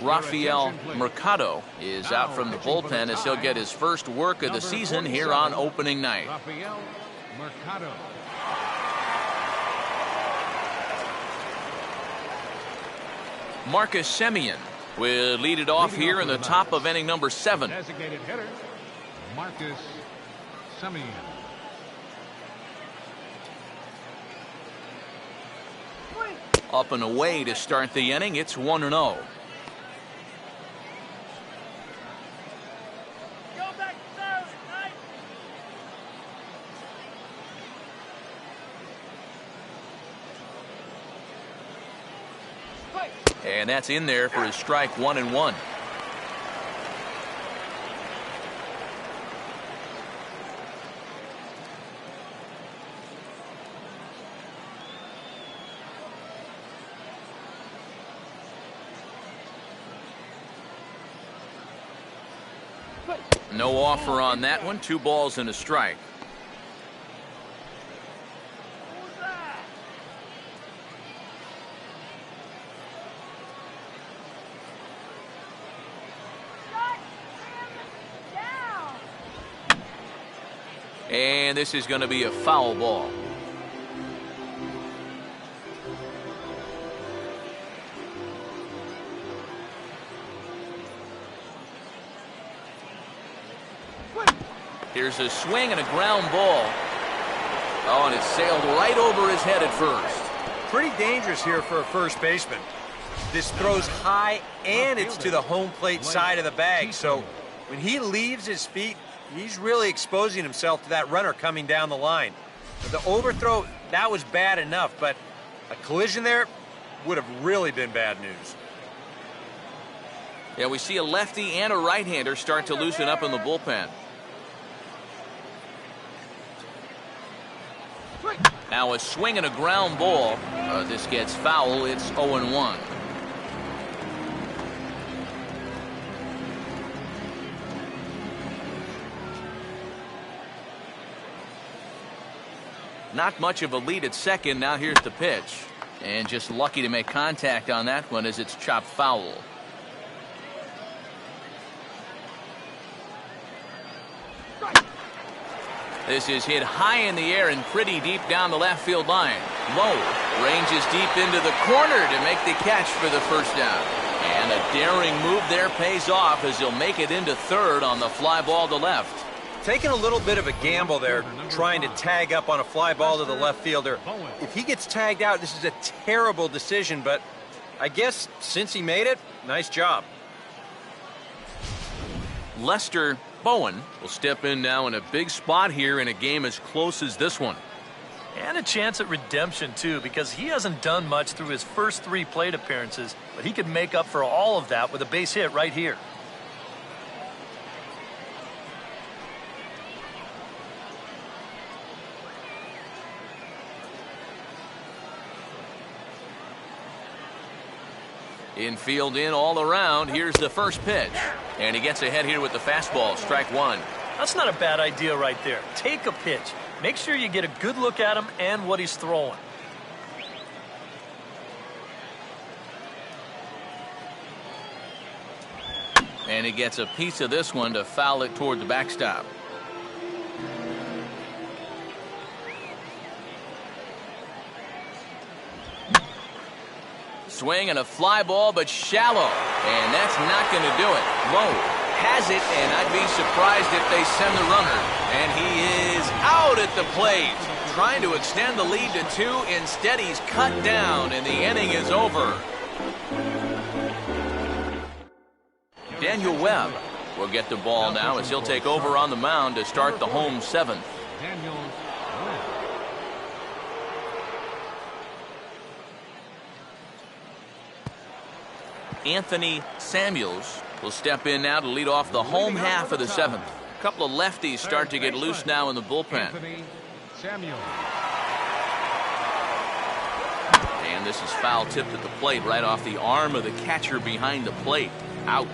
Rafael Mercado is out from the bullpen as he'll get his first work of the season here on opening night. Rafael Mercado. Marcus Semien will lead it off here in the top of inning number 7. Designated hitter, Marcus Semien. Up and away to start the inning. It's 1-0. Go back to third, right? And that's in there for his strike 1-1. No offer on that one. 2 balls and a strike. Who's that? Shut him down. And this is going to be a foul ball. Here's a swing and a ground ball. Oh, and it sailed right over his head at first. Pretty dangerous here for a first baseman. This throws high, and it's to the home plate side of the bag. So when he leaves his feet, he's really exposing himself to that runner coming down the line. The overthrow, that was bad enough, but a collision there would have really been bad news. Yeah, we see a lefty and a right-hander start to loosen up in the bullpen. Now a swing and a ground ball. This gets foul. It's 0-1. Not much of a lead at second. Now here's the pitch. And just lucky to make contact on that one as it's chopped foul. This is hit high in the air and pretty deep down the left field line. Lowe ranges deep into the corner to make the catch for the first down. And a daring move there pays off as he'll make it into third on the fly ball to left. Taking a little bit of a gamble there, trying to tag up on a fly ball to the left fielder. If he gets tagged out, this is a terrible decision, but I guess since he made it, nice job. Lester Bowen will step in now in a big spot here in a game as close as this one. And a chance at redemption, too, because he hasn't done much through his first 3 plate appearances, but he could make up for all of that with a base hit right here. Infield in all around. Here's the first pitch. And he gets ahead here with the fastball. Strike 1. That's not a bad idea right there. Take a pitch. Make sure you get a good look at him and what he's throwing. And he gets a piece of this one to foul it toward the backstop. Swing and a fly ball, but shallow. And that's not going to do it. Lowe has it, and I'd be surprised if they send the runner. And he is out at the plate. Trying to extend the lead to 2. Instead, he's cut down, and the inning is over. Daniel Webb will get the ball now as he'll take over on the mound to start the home 7th. Daniel Webb. Anthony Samuels will step in now to lead off the home half of the 7th. A couple of lefties start to get loose now in the bullpen. Anthony Samuel. And this is foul tipped at the plate right off the arm of the catcher behind the plate. Ouch.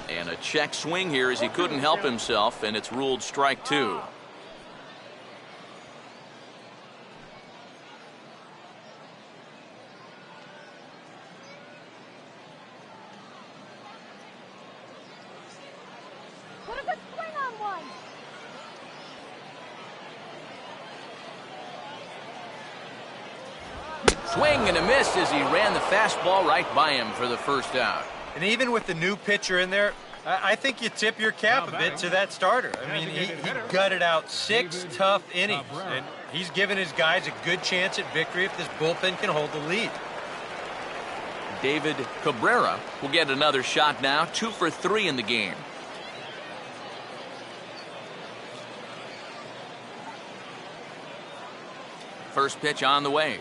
And a check swing here as he couldn't help himself, and it's ruled strike 2. Put a good swing on one. Swing and a miss as he ran the fastball right by him for the first out. And even with the new pitcher in there, I think you tip your cap a bit to that starter. I mean, he gutted out 6 tough innings, and he's given his guys a good chance at victory if this bullpen can hold the lead. David Cabrera will get another shot now, 2 for 3 in the game. First pitch on the way.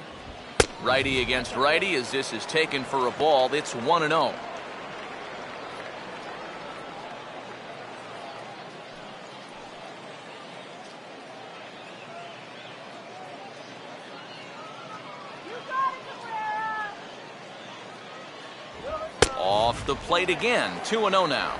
Righty against righty as this is taken for a ball. It's 1-0. Off the plate again. 2-0 now.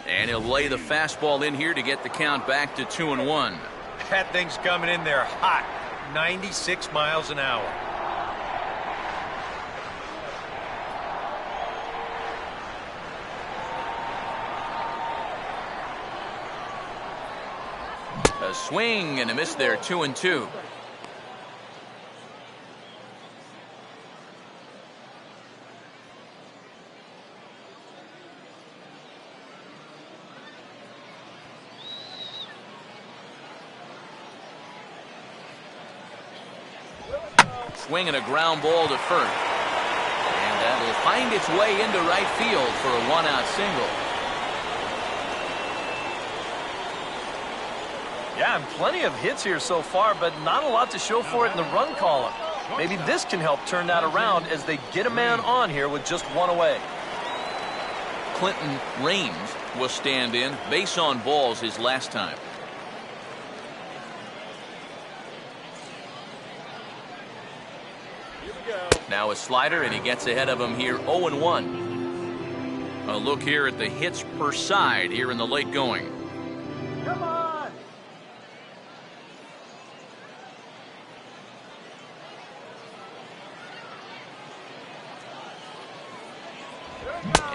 And he'll lay the fastball in here to get the count back to 2-1. That thing's coming in there hot, 96 miles an hour. A swing and a miss there, 2-2. Swing and a ground ball to first. And that will find its way into right field for a 1-out single. Yeah, and plenty of hits here so far, but not a lot to show for it in the run column. Maybe this can help turn that around as they get a man on here with just 1 away. Clinton Raines will stand in. Base on balls his last time. Now a slider, and he gets ahead of him here, 0-1. A look here at the hits per side here in the late going. Come on.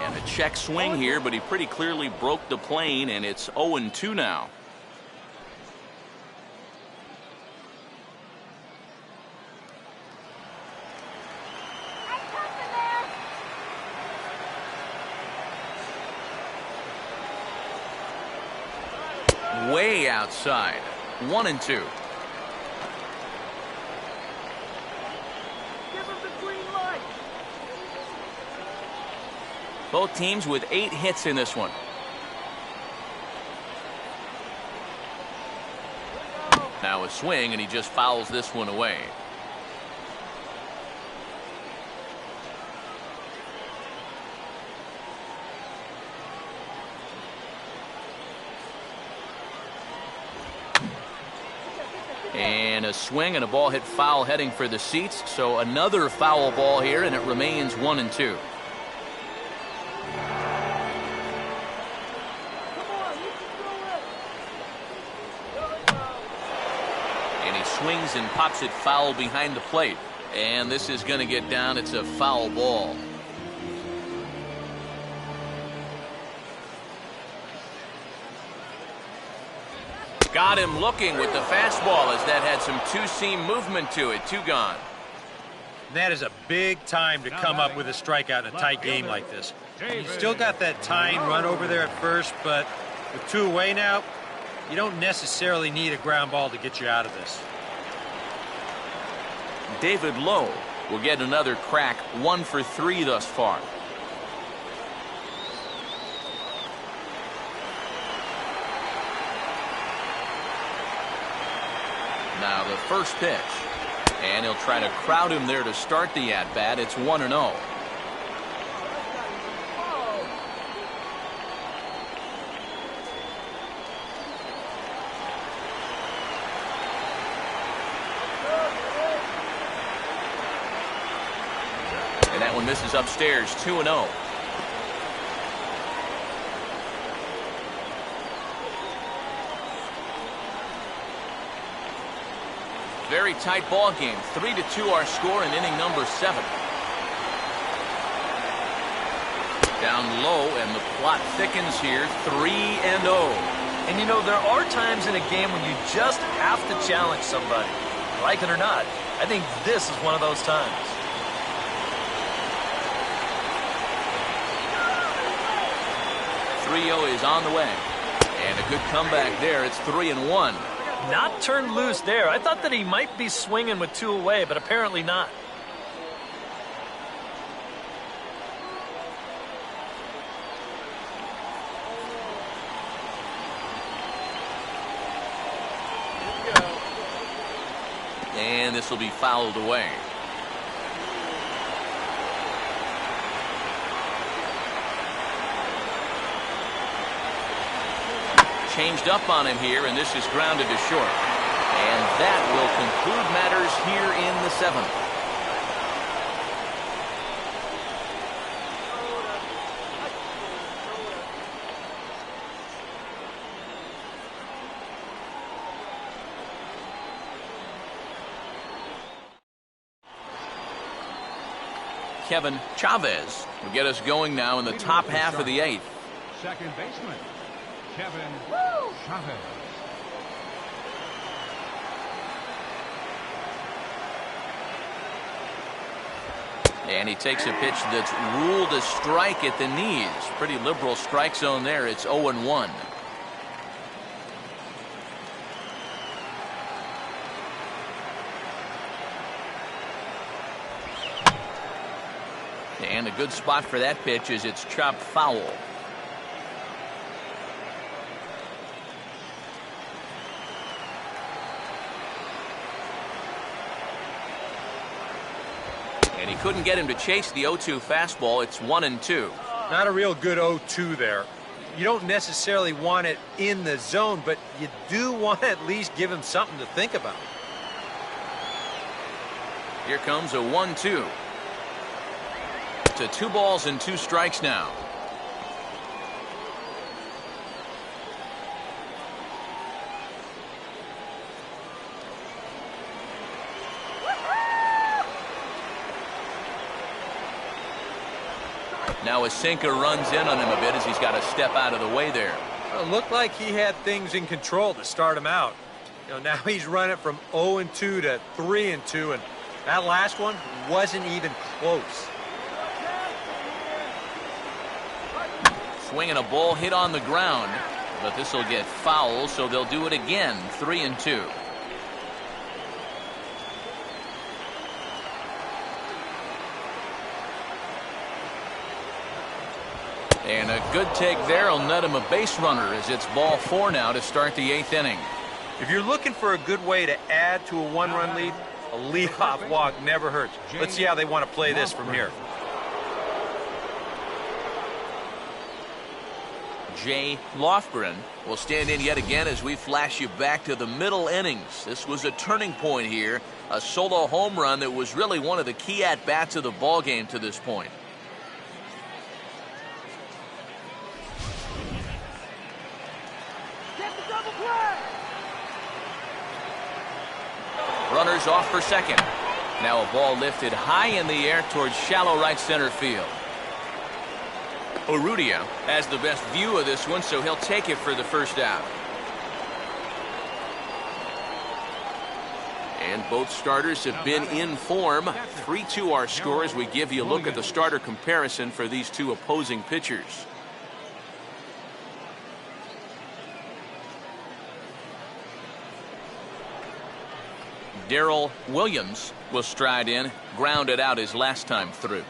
And a check swing here, but he pretty clearly broke the plane, and it's 0-2 now. Way outside. 1-2. Give him the green light. Both teams with 8 hits in this one. Now a swing, and he just fouls this one away. And a swing and a ball hit foul heading for the seats. So another foul ball here, and it remains 1-2. swings and pops it foul behind the plate. And this is going to get down. It's a foul ball. Got him looking with the fastball as that had some two-seam movement to it. Two gone. That is a big time to come up with a strikeout in a tight game like this. You still got that tying run over there at first, but with two away now, you don't necessarily need a ground ball to get you out of this. David Lowe will get another crack, 1 for 3 thus far. Now the first pitch. And he'll try to crowd him there to start the at-bat. It's 1-0. And that one misses upstairs, 2-0. Very tight ball game. 3-2 our score in inning number 7. Down low, and the plot thickens here. 3-0. And you know, there are times in a game when you just have to challenge somebody. Like it or not, I think this is one of those times. Is on the way. And a good comeback there. It's 3-1. Not turned loose there. I thought that he might be swinging with 2 away, but apparently not. And this will be fouled away. Changed up on him here, and this is grounded to short. And that will conclude matters here in the 7th. Kevin Chavez will get us going now in the top half of the 8th. Second baseman, Kevin Chavez. And he takes a pitch that's ruled a strike at the knees. Pretty liberal strike zone there. It's 0-1. And a good spot for that pitch is it's chopped foul. And he couldn't get him to chase the 0-2 fastball. It's 1-2. Not a real good 0-2 there. You don't necessarily want it in the zone, but you do want to at least give him something to think about. Here comes a 1-2. To 2 balls and 2 strikes now. Now a sinker runs in on him a bit as he's got to step out of the way there. Well, it looked like he had things in control to start him out. You know, now he's running from 0-2 to 3-2, and that last one wasn't even close. Swinging a ball hit on the ground, but this will get foul, so they'll do it again. 3-2. And a good take there will net him a base runner as it's ball 4 now to start the 8th inning. If you're looking for a good way to add to a 1-run lead, a leadoff walk never hurts. Let's see how they want to play this from here. Jay Lofgren will stand in yet again as we flash you back to the middle innings. This was a turning point here, a solo home run that was really one of the key at-bats of the ball game to this point. runners off for second. Now a ball lifted high in the air towards shallow right center field. Urrutia has the best view of this one, so he'll take it for the first out. And both starters have been in form. 3-2 our score as we give you a look at the starter comparison for these two opposing pitchers. Darrell Williams will stride in, grounded out his last time through.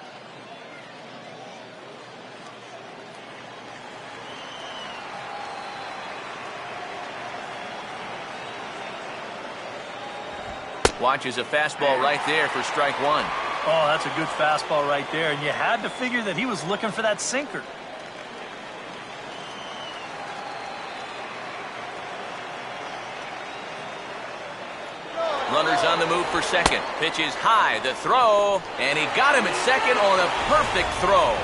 Watches a fastball right there for strike one. Oh, that's a good fastball right there, and you had to figure that he was looking for that sinker. Runners on the move for second. Pitch is high, the throw, and he got him at second on a perfect throw.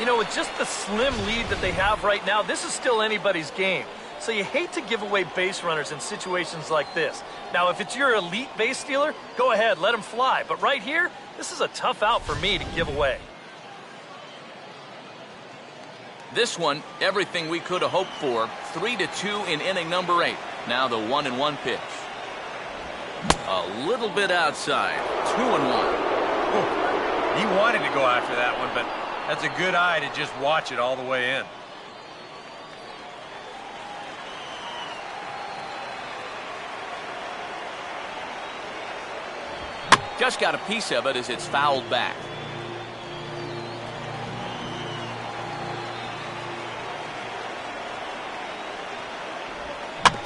You know, with just the slim lead that they have right now, this is still anybody's game. So you hate to give away base runners in situations like this. Now, if it's your elite base stealer, go ahead, let him fly. But right here, this is a tough out for me to give away. This one, everything we could have hoped for. 3-2 in inning number 8. Now the 1-1 pitch. A little bit outside. 2-1. He wanted to go after that one, but that's a good eye to just watch it all the way in. Just got a piece of it as it's fouled back.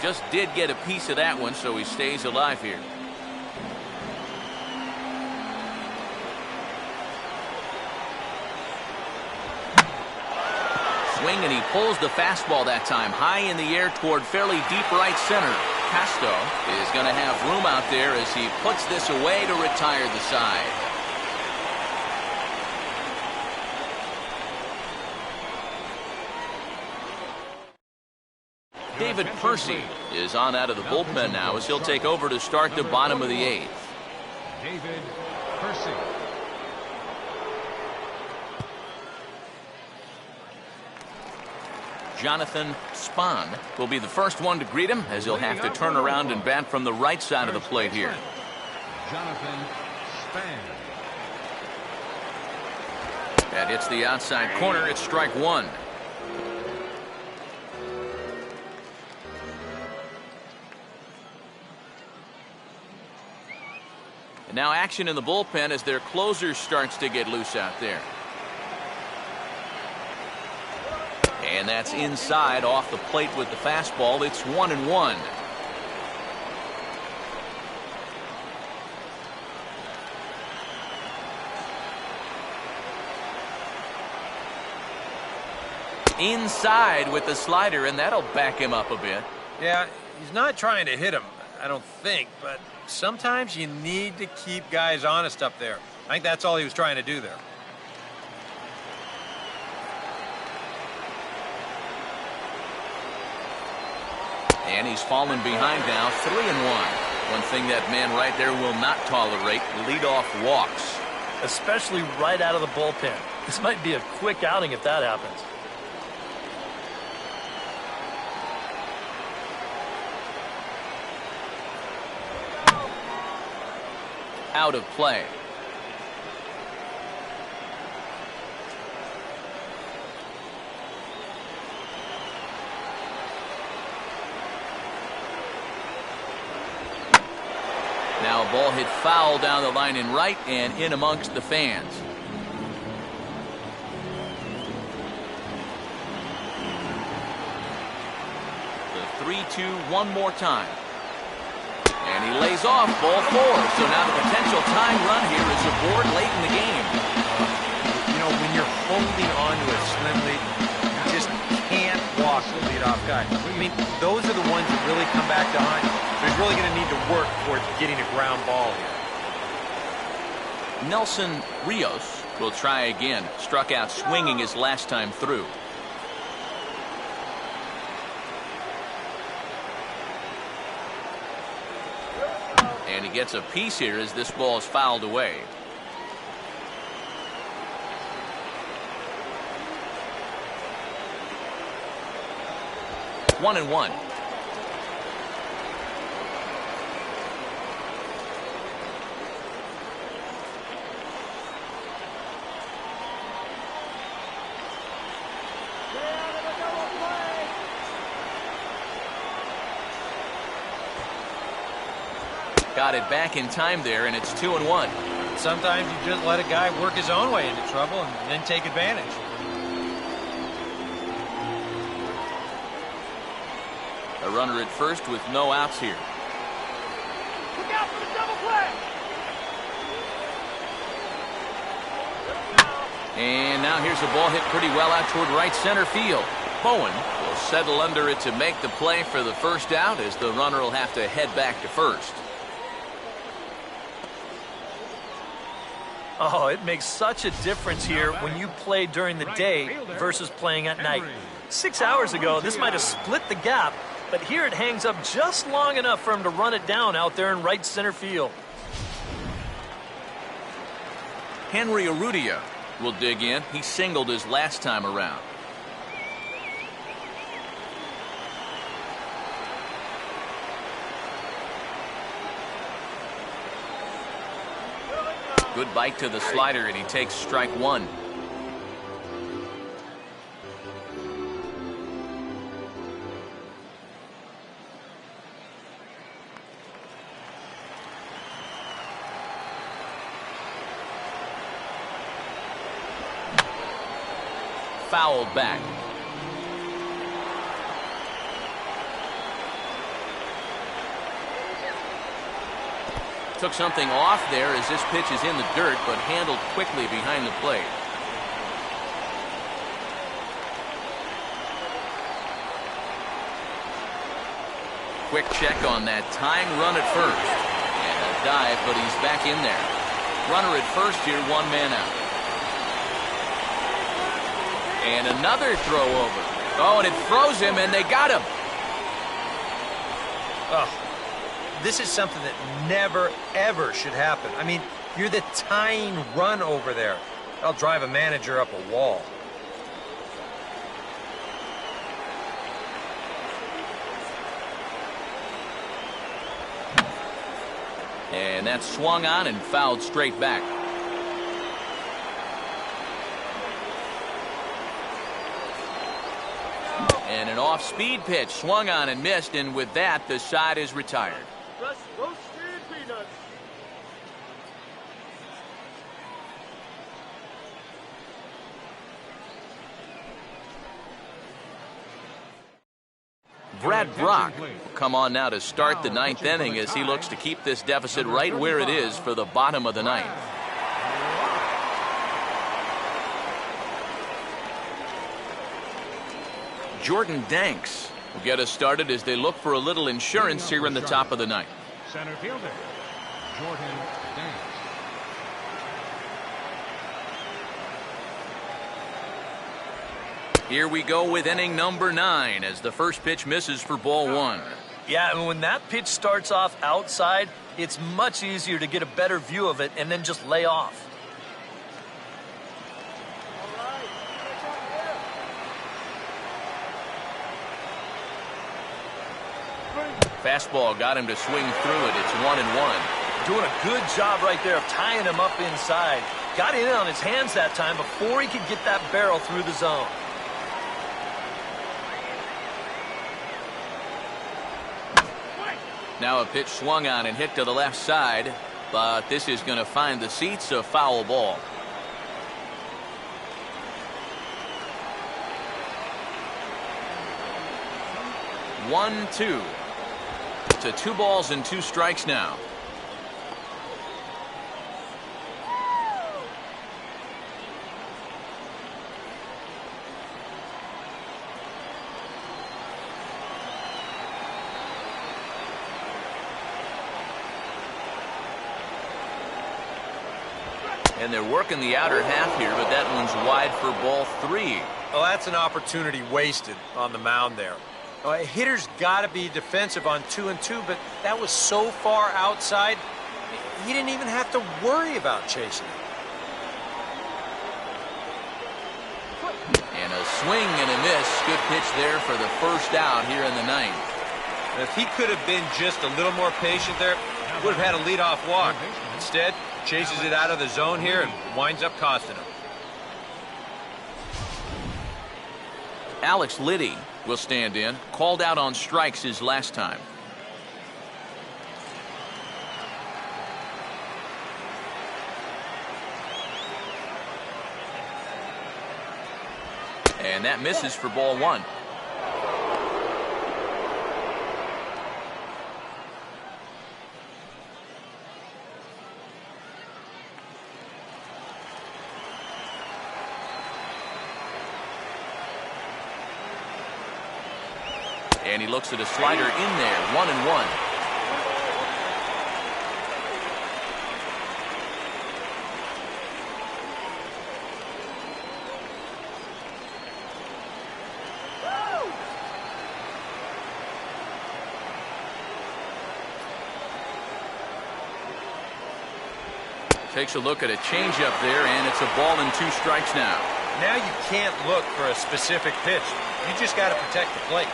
Just did get a piece of that one, so he stays alive here. Swing, and he pulls the fastball that time high in the air toward fairly deep right center. Casto is going to have room out there as he puts this away to retire the side. David Percy is on out of the bullpen now as he'll take over to start the bottom of the 8th. David Percy. Jonathan Spahn will be the first one to greet him as he'll have to turn around and bat from the right side of the plate here. Jonathan Spahn. That hits the outside corner. It's strike one. And now action in the bullpen as their closer starts to get loose out there. And that's inside off the plate with the fastball. It's 1-1. Inside with the slider, and that'll back him up a bit. Yeah, he's not trying to hit him, I don't think, but sometimes you need to keep guys honest up there. I think that's all he was trying to do there. And he's fallen behind now, 3-1. One thing that man right there will not tolerate, leadoff walks. Especially right out of the bullpen. This might be a quick outing if that happens. Out of play. Now a ball hit foul down the line in right and in amongst the fans. The 3-2 one more time. And he lays off ball 4. So now the potential tying run here is aboard late in the game. You know, when you're holding on to a slim lead, you just can't walk the leadoff guy. I mean, those are the ones that really come back to haunt you. So he's really going to need to work towards getting a ground ball here. Nelson Rios will try again. Struck out swinging his last time through. And he gets a piece here as this ball is fouled away. 1-1. Got it back in time there, and it's 2-1. Sometimes you just let a guy work his own way into trouble and then take advantage. A runner at first with no outs here. Look out for the double play. And now here's a ball hit pretty well out toward right center field. Bowen will settle under it to make the play for the first out, as the runner will have to head back to first. Oh, it makes such a difference here when you play during the day versus playing at night. 6 hours ago, this might have split the gap, but here it hangs up just long enough for him to run it down out there in right center field. Henry Urrutia will dig in. He singled his last time around. Good bite to the slider, and he takes strike one. Fouled back. Took something off there as this pitch is in the dirt, but handled quickly behind the plate. Quick check on that tying run at first. And a dive, but he's back in there. Runner at first here, 1 man out. And another throw over. Oh, and it froze him, and they got him. Oh, this is something that never, ever should happen. I mean, you're the tying run over there. I'll drive a manager up a wall. And that swung on and fouled straight back. And an off-speed pitch swung on and missed, and with that, the side is retired. Fresh roasted peanuts. Brad Brock will come on now to start the 9th inning as he looks to keep this deficit right where it is for the bottom of the 9th. Jordan Danks will get us started as they look for a little insurance here in the top of the 9th. Center fielder, Jordan Danks. Here we go with inning number 9 as the first pitch misses for ball 1. Yeah, and when that pitch starts off outside, it's much easier to get a better view of it and then just lay off. Fastball got him to swing through it. It's 1-1. Doing a good job right there of tying him up inside. Got in on his hands that time before he could get that barrel through the zone. Now a pitch swung on and hit to the left side, but this is going to find the seats, a foul ball. One, two. To 2 balls and 2 strikes now. And they're working the outer half here, but that one's wide for ball 3. Well, that's an opportunity wasted on the mound there. A hitter's got to be defensive on 2-2, but that was so far outside, he didn't even have to worry about chasing it. And a swing and a miss. Good pitch there for the first out here in the ninth. If he could have been just a little more patient there, would have had a leadoff walk. Instead, chases it out of the zone here and winds up costing him. Alex Liddy will stand in. Called out on strikes his last time. And that misses for ball one. And he looks at a slider in there, 1-1. Takes a look at a changeup there, and it's a ball and 2 strikes now. Now you can't look for a specific pitch. You just got to protect the plate.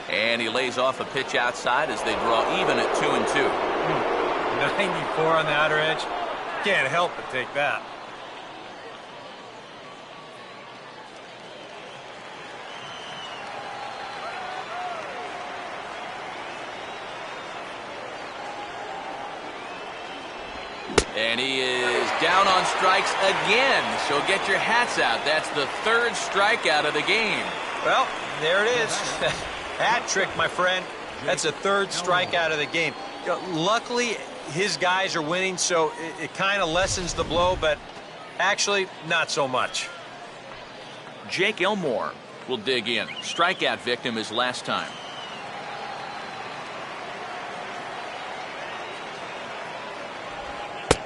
And he lays off a pitch outside as they draw even at 2-2. 94 on the outer edge. Can't help but take that. And he is down on strikes again. So get your hats out. That's the 3rd strikeout of the game. Well, there it is. Hat trick, my friend. That's a 3rd strikeout of the game. Luckily, his guys are winning, so it kind of lessens the blow, but actually, not so much. Jake Elmore will dig in. Strikeout victim his last time.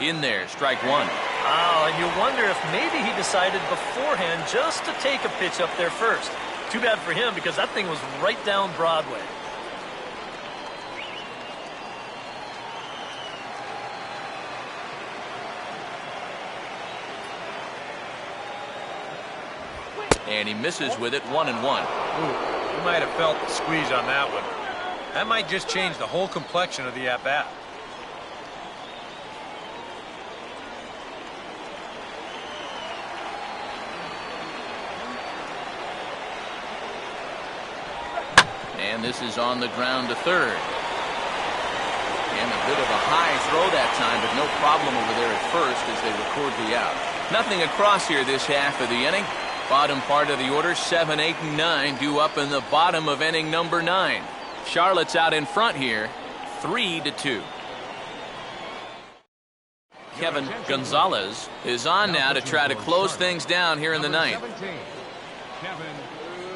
In there, strike 1. Oh, and you wonder if maybe he decided beforehand just to take a pitch up there first. Too bad for him because that thing was right down Broadway. And he misses with it, 1-1. Ooh, he might have felt the squeeze on that one. That might just change the whole complexion of the at-bat. And this is on the ground to 3rd. And a bit of a high throw that time, but no problem over there at first as they record the out. Nothing across here this half of the inning. Bottom part of the order, 7, 8, and 9 due up in the bottom of inning number 9. Charlotte's out in front here, 3-2. Kevin Gonzalez is on now to try to close things down here in the ninth. Kevin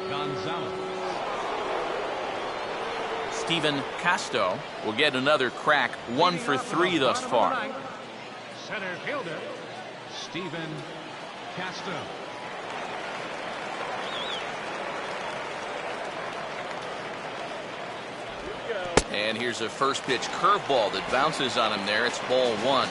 Gonzalez. Stephen Casto will get another crack, 1 for 3 thus far. Center fielder, Stephen Casto. And here's a first pitch curveball that bounces on him there. It's ball 1.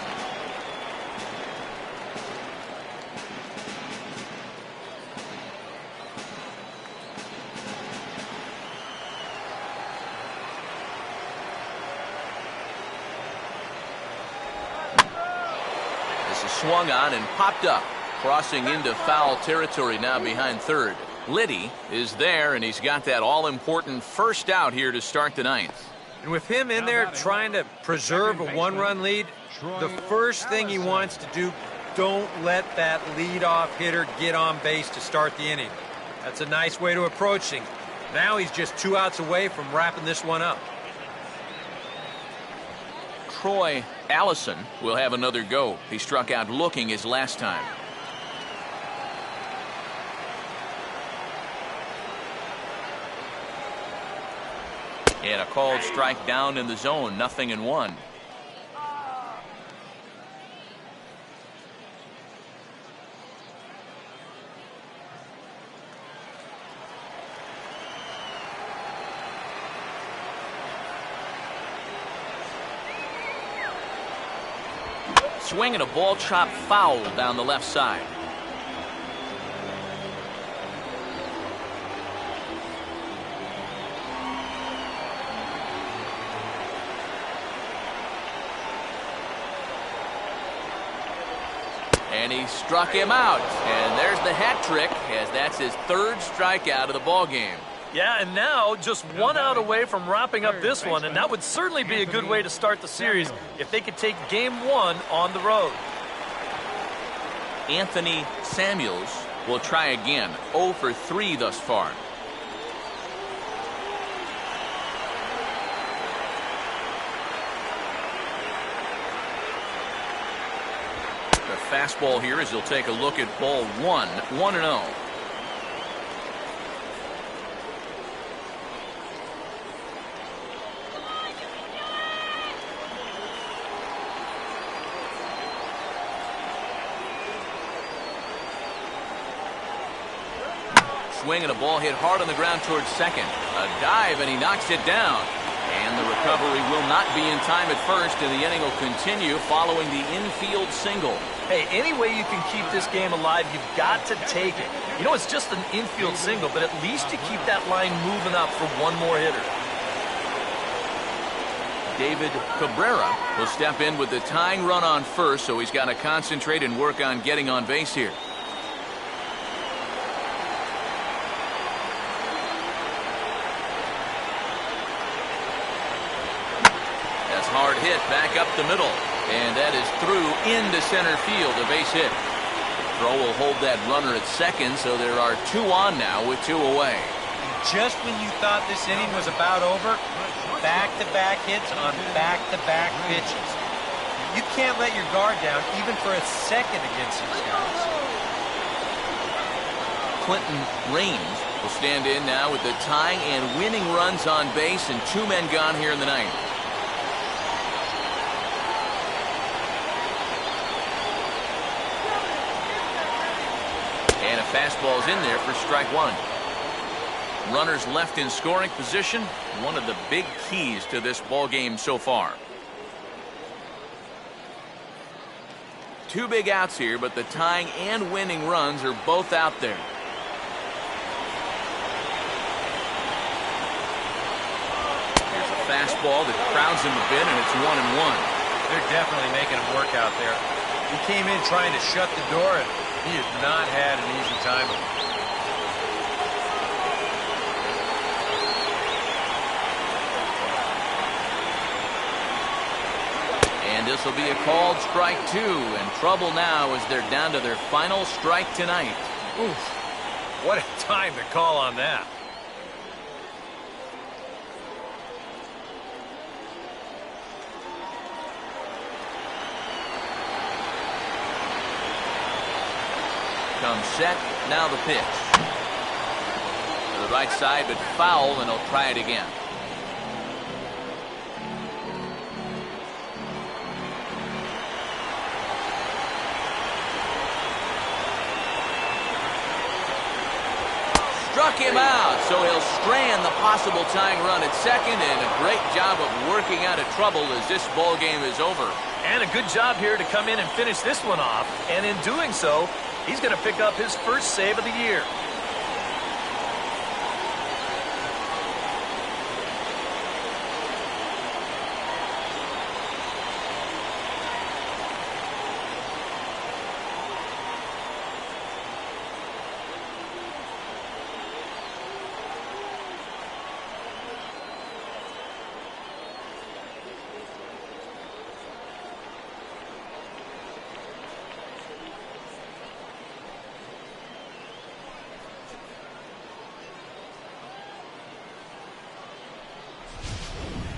This is swung on and popped up, crossing into foul territory now behind 3rd. Liddy is there, and he's got that all-important first out here to start the ninth. And with him in there trying to preserve a 1-run lead, the first thing he wants to do, don't let that leadoff hitter get on base to start the inning. That's a nice way to approach things. Now he's just 2 outs away from wrapping this one up. Troy Allison will have another go. He struck out looking his last time. And a called strike down in the zone, 0-1. Swinging a ball chopped foul down the left side. And he struck him out. And there's the hat trick, as that's his third strikeout of the ball game. Yeah, and now just one out away from wrapping up this one, and that would certainly be a good way to start the series if they could take game one on the road. Anthony Samuels will try again. 0 for 3 thus far. The fastball here as he'll take a look at ball 1, 1-0. Swing and a ball hit hard on the ground towards second. A dive and he knocks it down. And the recovery will not be in time at first, and the inning will continue following the infield single. Hey, any way you can keep this game alive, you've got to take it. You know, it's just an infield single, but at least you keep that line moving up for one more hitter. David Cabrera will step in with the tying run on first, so he's got to concentrate and work on getting on base here. Hard hit back up the middle, and that is through into center field, a base hit. Throw will hold that runner at second, so there are 2 on now with 2 away. Just when you thought this inning was about over, back-to-back hits on back-to-back pitches. You can't let your guard down even for a second against these guys. Clinton Raines will stand in now with the tying and winning runs on base, and 2 men gone here in the ninth. Fastball's in there for strike 1. Runners left in scoring position, one of the big keys to this ball game so far. 2 big outs here, but the tying and winning runs are both out there. Here's a fastball that crowds him a bit, and it's 1-1. They're definitely making him work out there. He came in trying to shut the door, and he has not had an easy time of it. And this will be a called strike 2, and trouble now as they're down to their final strike tonight. Oof. What a time to call on that. Comes set, now the pitch. To the right side, but foul, and he'll try it again. Struck him out, so he'll strand the possible tying run at second, and a great job of working out of trouble as this ball game is over. And a good job here to come in and finish this one off, and in doing so, he's going to pick up his first save of the year.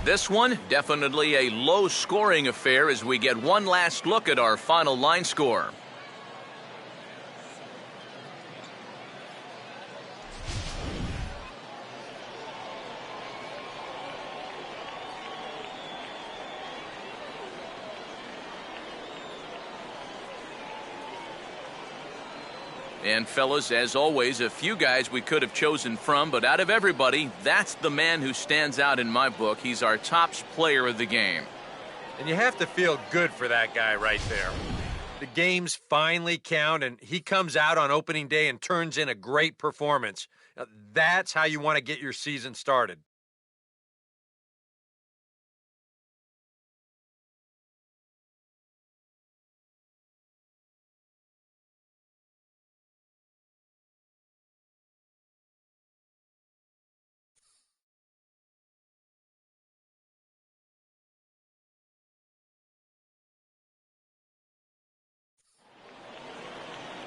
This one, definitely a low-scoring affair as we get one last look at our final line score. And fellas, as always, a few guys we could have chosen from, but out of everybody, that's the man who stands out in my book. He's our top player of the game. And you have to feel good for that guy right there. The games finally count, and he comes out on opening day and turns in a great performance. Now, that's how you want to get your season started.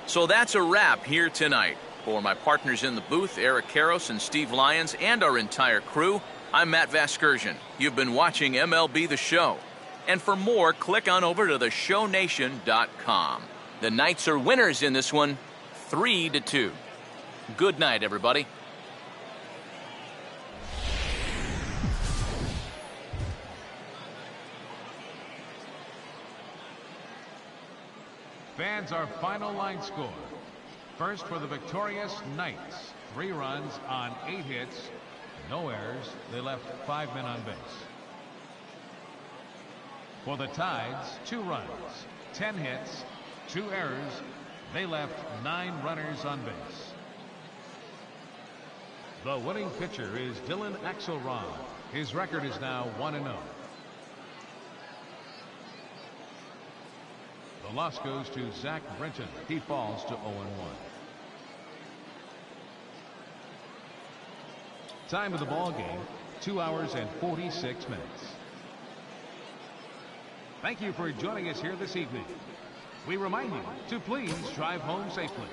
So that's a wrap here tonight. For my partners in the booth, Eric Karros and Steve Lyons, and our entire crew, I'm Matt Vasgersian. You've been watching MLB The Show. And for more, click on over to theshownation.com. The Knights are winners in this one, 3-2. Good night, everybody. Fans, our final line score. First for the victorious Knights, 3 runs on 8 hits, no errors. They left 5 men on base. For the Tides, 2 runs, 10 hits, 2 errors. They left 9 runners on base. The winning pitcher is Dylan Axelrod. His record is now 1-0. The loss goes to Zach Brenton. He falls to 0-1. Time of the ball game, 2 hours and 46 minutes. Thank you for joining us here this evening. We remind you to please drive home safely.